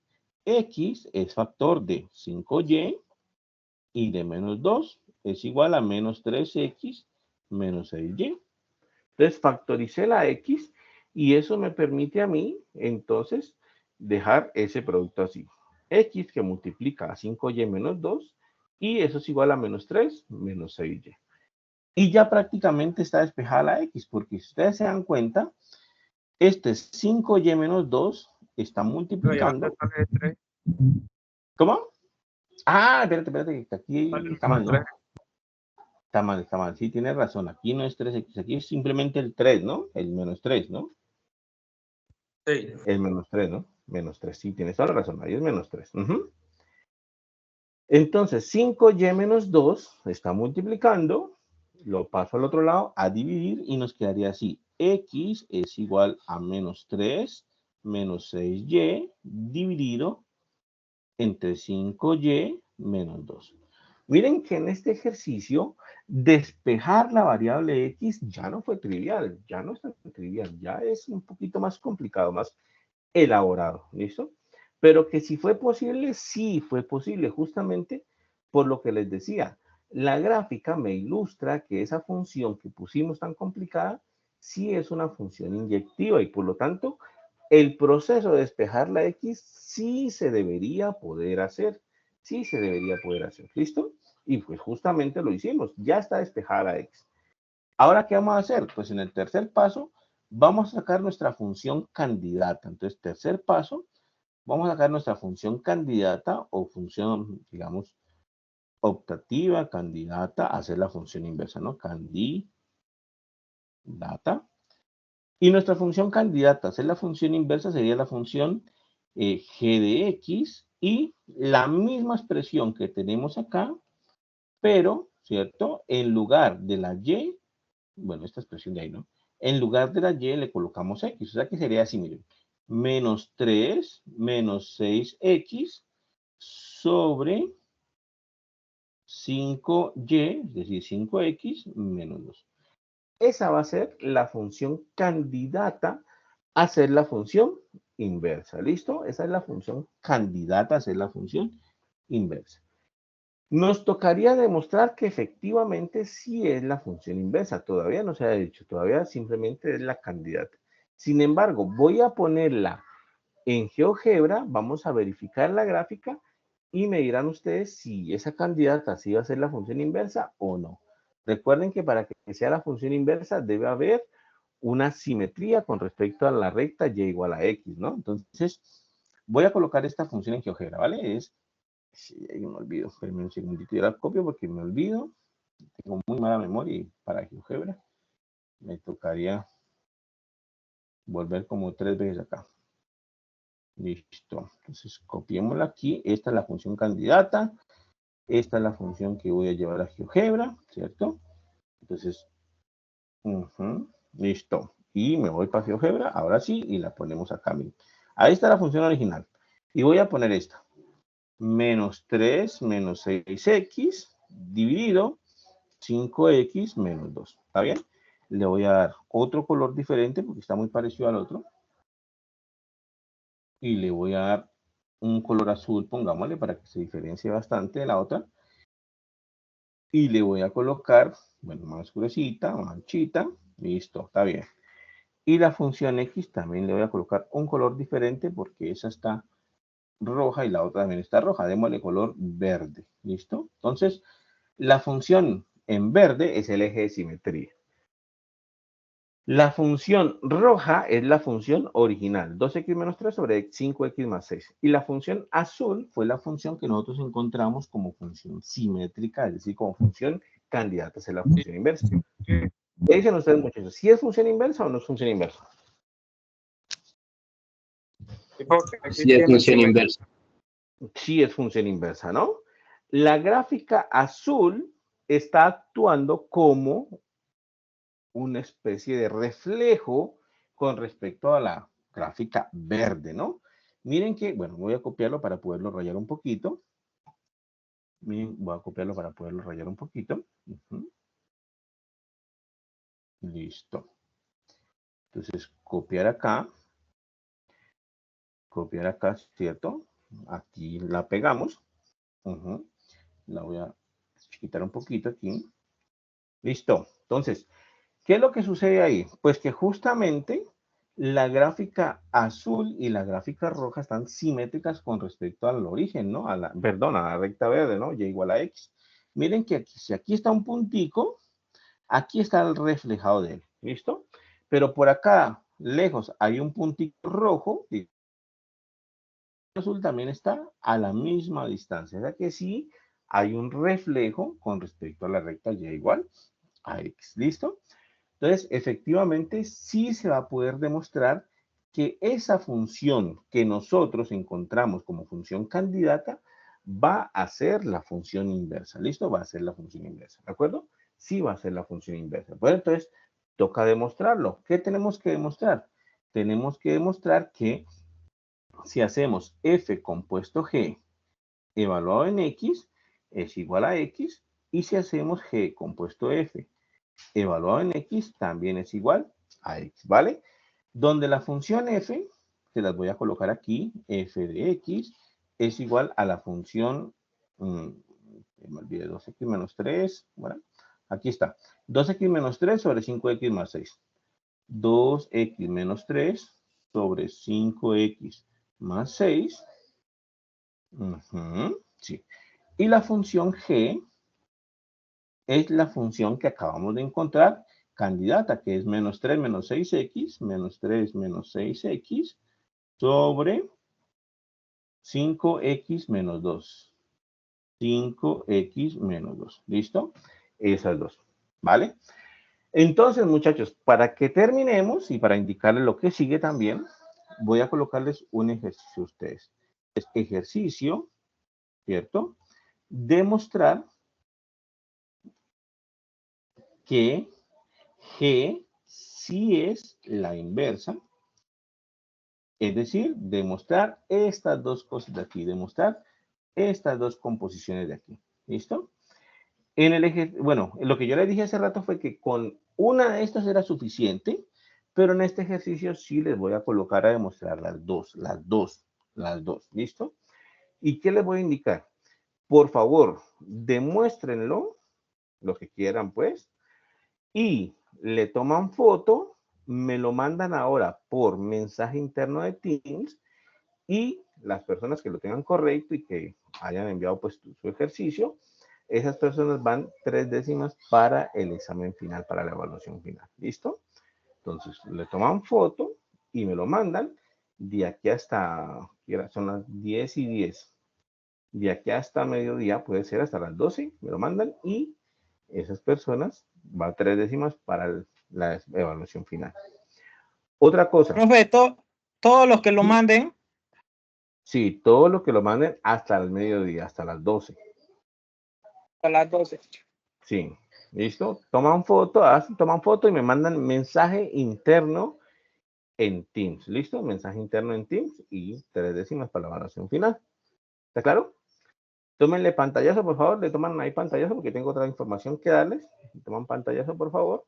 X es factor de 5y y de menos 2 es igual a menos 3x menos 6y. Entonces factoricé la x y eso me permite a mí entonces dejar ese producto así. X que multiplica a 5y menos 2 y eso es igual a menos 3 menos 6y. Y ya prácticamente está despejada la x, porque si ustedes se dan cuenta, este 5y menos 2 está multiplicando. ¿Cómo? Ah, espérate, que aquí está mal, ¿no? Está mal. Sí, tienes razón. Aquí no es 3x, aquí es simplemente el 3, ¿no? El menos 3, ¿no? Sí. El menos 3, ¿no? Menos 3, sí, tienes toda la razón. Ahí es menos 3. Entonces, 5y menos 2 está multiplicando. Lo paso al otro lado a dividir y nos quedaría así. X es igual a menos 3 menos 6y dividido entre 5y menos 2. Miren que en este ejercicio, despejar la variable x ya no fue trivial, ya no es tan trivial, ya es un poquito más complicado, más elaborado, ¿listo? Pero que si fue posible, sí fue posible, justamente por lo que les decía. La gráfica me ilustra que esa función que pusimos tan complicada, sí es una función inyectiva y por lo tanto el proceso de despejar la X sí se debería poder hacer. Sí se debería poder hacer. ¿Listo? Y pues justamente lo hicimos. Ya está despejada la X. Ahora, ¿qué vamos a hacer? Pues en el tercer paso, vamos a sacar nuestra función candidata. Entonces, tercer paso, vamos a sacar nuestra función candidata o función, digamos, optativa, candidata, a hacer la función inversa, ¿no? Candidata. Y nuestra función candidata, hacer la función inversa, sería la función g de x y la misma expresión que tenemos acá, pero, ¿cierto? En lugar de la y, bueno, esta expresión de ahí, ¿no? En lugar de la y le colocamos x, o sea que sería así, miren, menos 3 menos 6x sobre 5y, es decir, 5x menos 2. Esa va a ser la función candidata a ser la función inversa. ¿Listo? Esa es la función candidata a ser la función inversa. Nos tocaría demostrar que efectivamente sí es la función inversa. Todavía no se ha dicho, todavía simplemente es la candidata. Sin embargo, voy a ponerla en GeoGebra, vamos a verificar la gráfica y me dirán ustedes si esa candidata sí va a ser la función inversa o no. Recuerden que para que sea la función inversa debe haber una simetría con respecto a la recta y igual a x, ¿no? Entonces, voy a colocar esta función en GeoGebra, ¿vale? Sí, ahí me olvido, espérenme un segundito, yo la copio porque me olvido. Tengo muy mala memoria y para GeoGebra me tocaría volver como 3 veces acá. Listo. Entonces, copiémosla aquí. Esta es la función candidata. Esta es la función que voy a llevar a GeoGebra, ¿cierto? Entonces, listo. Y me voy para GeoGebra, ahora sí, y la ponemos acá. Miren. Ahí está la función original. Y voy a poner esta. Menos 3 menos 6x dividido 5x menos 2. ¿Está bien? Le voy a dar otro color diferente porque está muy parecido al otro. Y le voy a dar un color azul, pongámosle, para que se diferencie bastante de la otra. Y le voy a colocar, bueno, más oscurecita, manchita. Listo, está bien. Y la función X también le voy a colocar un color diferente porque esa está roja y la otra también está roja. Démosle color verde. ¿Listo? Entonces, la función en verde es el eje de simetría. La función roja es la función original, 2x menos 3 sobre 5x más 6. Y la función azul fue la función que nosotros encontramos como función simétrica, es decir, como función candidata a ser la función inversa. ¿Qué dicen ustedes, muchachos? ¿Sí es función inversa o no es función inversa? Sí es función inversa. Sí es función inversa, ¿no? La gráfica azul está actuando como una especie de reflejo con respecto a la gráfica verde, ¿no? Miren que, bueno, voy a copiarlo para poderlo rayar un poquito. Miren, voy a copiarlo para poderlo rayar un poquito. Listo. Entonces, copiar acá, ¿cierto? Aquí la pegamos. La voy a quitar un poquito aquí. Listo. Entonces, ¿qué es lo que sucede ahí? Pues que justamente la gráfica azul y la gráfica roja están simétricas con respecto al origen, ¿no? A la recta verde, ¿no? Y igual a X. Miren que aquí, si aquí está un puntico, aquí está el reflejado de él, ¿listo? Pero por acá, lejos, hay un puntito rojo y el azul también está a la misma distancia. O sea que sí hay un reflejo con respecto a la recta Y igual a X, ¿listo? Entonces, efectivamente, sí se va a poder demostrar que esa función que nosotros encontramos como función candidata va a ser la función inversa. ¿Listo? Va a ser la función inversa. ¿De acuerdo? Sí va a ser la función inversa. Bueno, entonces, toca demostrarlo. ¿Qué tenemos que demostrar? Tenemos que demostrar que si hacemos f compuesto g evaluado en x es igual a x, y si hacemos g compuesto f evaluado en x también es igual a x, ¿vale? Donde la función f, se las voy a colocar aquí, f de x es igual a la función, me olvidé, 2x menos 3, bueno, aquí está, 2x menos 3 sobre 5x más 6. 2x menos 3 sobre 5x más 6. Sí. Y la función g es la función que acabamos de encontrar, candidata, que es menos 3 menos 6x, menos 3 menos 6x, sobre 5x menos 2. 5x menos 2. ¿Listo? Esas dos. ¿Vale? Entonces, muchachos, para que terminemos y para indicarles lo que sigue también, voy a colocarles un ejercicio a ustedes. Es ejercicio, ¿cierto? Demostrar que G sí es la inversa. Es decir, demostrar estas dos cosas de aquí, demostrar estas dos composiciones de aquí. ¿Listo? En el bueno, lo que yo les dije hace rato fue que con una de estas era suficiente, pero en este ejercicio sí les voy a colocar a demostrar las dos. ¿Listo? ¿Y qué les voy a indicar? Por favor, demuéstrenlo, lo que quieran pues, y le toman foto, me lo mandan ahora por mensaje interno de Teams y las personas que lo tengan correcto y que hayan enviado pues su ejercicio, esas personas van 3 décimas para el examen final, para la evaluación final. ¿Listo? Entonces, le toman foto y me lo mandan de aquí hasta, son las 10:10. De aquí hasta mediodía, puede ser hasta las 12, me lo mandan y esas personas van 3 décimas para la evaluación final. Otra cosa. Profe, todos los que lo manden. Sí, todo lo que lo manden hasta el mediodía, hasta las 12. A las 12. Sí, listo. Toman foto y me mandan mensaje interno en Teams. ¿Listo? Mensaje interno en Teams y 3 décimas para la evaluación final. ¿Está claro? Tómenle pantallazo, por favor. Le toman ahí pantallazo porque tengo otra información que darles. Toman pantallazo, por favor.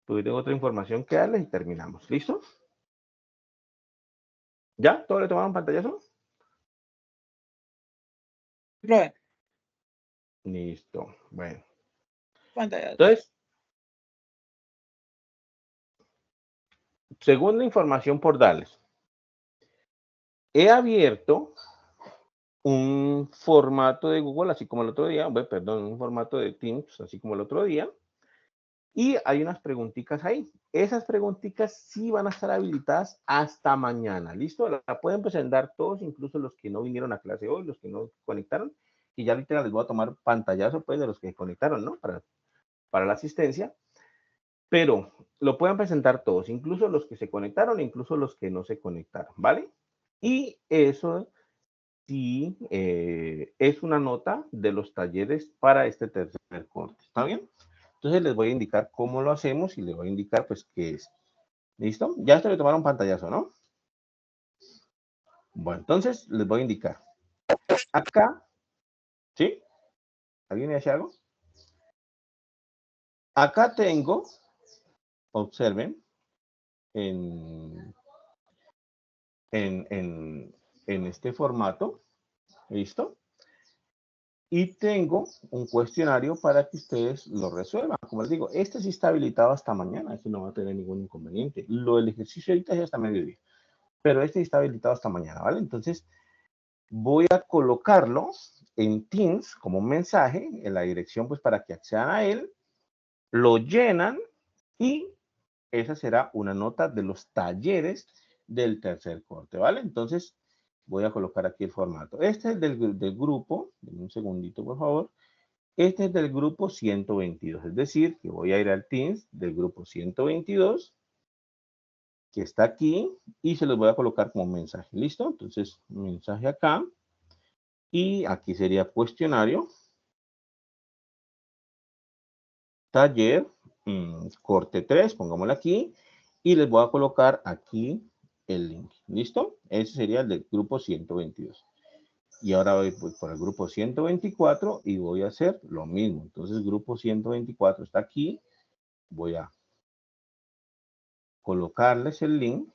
Porque tengo otra información que darles y terminamos. ¿Listo? ¿Ya? ¿Todos le tomaron pantallazo? Profe, Listo. Bueno. pantalla. Entonces, segunda información por darles. He abierto un formato de Google, así como el otro día, un formato de Teams, así como el otro día, y hay unas preguntitas ahí. Esas preguntitas sí van a estar habilitadas hasta mañana, ¿listo? La pueden presentar todos, incluso los que no vinieron a clase hoy, los que no conectaron, y ya ahorita les voy a tomar pantallazo, pues, de los que conectaron, ¿no? Para la asistencia, pero lo pueden presentar todos, incluso los que se conectaron, incluso los que no se conectaron, ¿vale? Y eso sí es una nota de los talleres para este tercer corte. ¿Está bien? Entonces les voy a indicar cómo lo hacemos y les voy a indicar pues qué es. ¿Listo? Ya esto le tomaron pantallazo, ¿no? Bueno, entonces les voy a indicar. Acá, ¿sí? ¿Alguien me hace algo? Acá tengo, observen, en este formato, ¿listo? Y tengo un cuestionario para que ustedes lo resuelvan. Como les digo, este sí está habilitado hasta mañana. Este no va a tener ningún inconveniente. Lo del ejercicio ahorita es hasta mediodía. Pero este está habilitado hasta mañana, ¿vale? Entonces, voy a colocarlo en Teams como un mensaje en la dirección, pues, para que accedan a él. Lo llenan y esa será una nota de los talleres del tercer corte, ¿vale? Entonces, voy a colocar aquí el formato. Este es del grupo. Denme un segundito, por favor. Este es del grupo 122, es decir, que voy a ir al Teams del grupo 122, que está aquí, y se los voy a colocar como mensaje. ¿Listo? Entonces, mensaje acá, y aquí sería cuestionario, taller, corte 3, pongámoslo aquí, y les voy a colocar aquí el link. ¿Listo? Ese sería el del grupo 122. Y ahora voy por el grupo 124 y voy a hacer lo mismo. Entonces, grupo 124 está aquí. Voy a colocarles el link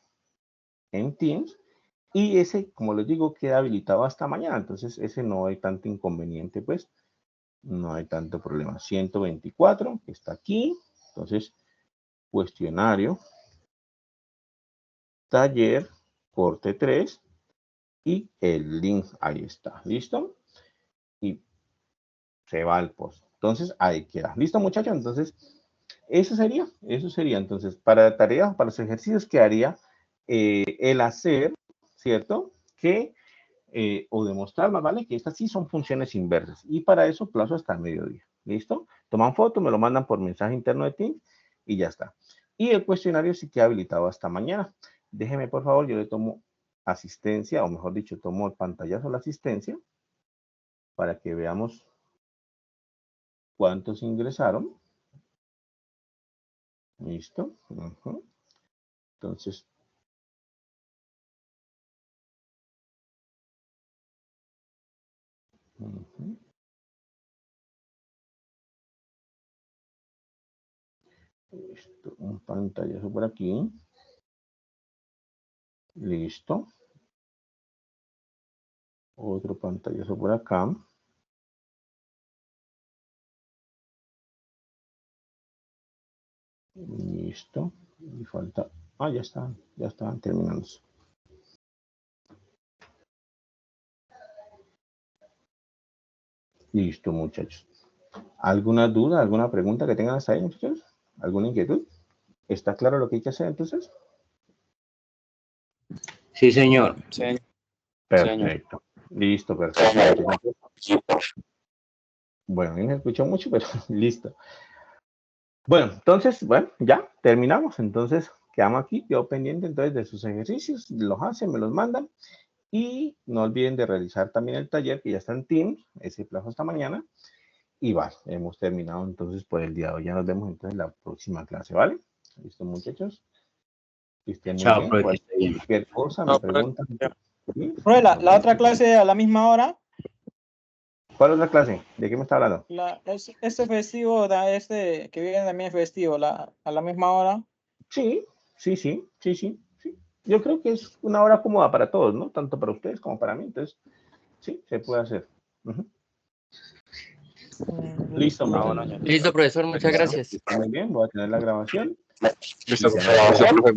en Teams y ese, como les digo, queda habilitado hasta mañana. Entonces, ese no hay tanto inconveniente, pues. No hay tanto problema. 124, que está aquí. Entonces, cuestionario. taller, corte 3 y el link, ahí está, ¿listo? Y se va al post. Entonces, ahí queda. ¿Listo, muchachos? Entonces, eso sería. Entonces, para tareas, para los ejercicios quedaría el hacer, ¿cierto? Que, o demostrar más, ¿vale? Que estas sí son funciones inversas. Y para eso, plazo hasta el mediodía. ¿Listo? Toman foto, me lo mandan por mensaje interno de Teams y ya está. Y el cuestionario sí queda habilitado hasta mañana. Déjeme, por favor, yo le tomo asistencia, o mejor dicho, tomo el pantallazo de la asistencia para que veamos cuántos ingresaron. Listo. Entonces, listo, un pantallazo por aquí. Listo. Otro pantallazo por acá. Listo. Y falta. Ah, ya están terminando. Listo, muchachos. ¿Alguna duda, alguna pregunta que tengan hasta ahí, muchachos? ¿Alguna inquietud? ¿Está claro lo que hay que hacer entonces? Sí, señor. Sí. Perfecto. Listo, perfecto. Bueno, a mí me escuchó mucho, pero listo. Bueno, entonces, bueno, ya terminamos. Entonces, quedamos aquí, quedo pendiente entonces de sus ejercicios, los hacen, me los mandan. Y no olviden de realizar también el taller que ya está en Teams, ese plazo hasta mañana. Y vale, hemos terminado entonces por el día de hoy. Ya nos vemos entonces en la próxima clase, ¿vale? ¿Listo, muchachos? Que estén muy Chao, bien. profe, que esté bien. Cualquier cosa me No, profe. preguntan. ¿Sí? Profe, la otra clase a la misma hora. ¿Cuál otra clase? ¿De qué me está hablando? Este festivo, este que viene también es festivo, a la misma hora. Sí. Yo creo que es una hora cómoda para todos, ¿no? Tanto para ustedes como para mí. Entonces, sí, se puede hacer. Listo, muchachos. Listo, profesor, muchas gracias. Muy bien, voy a tener la grabación. Listo, Y ya profe.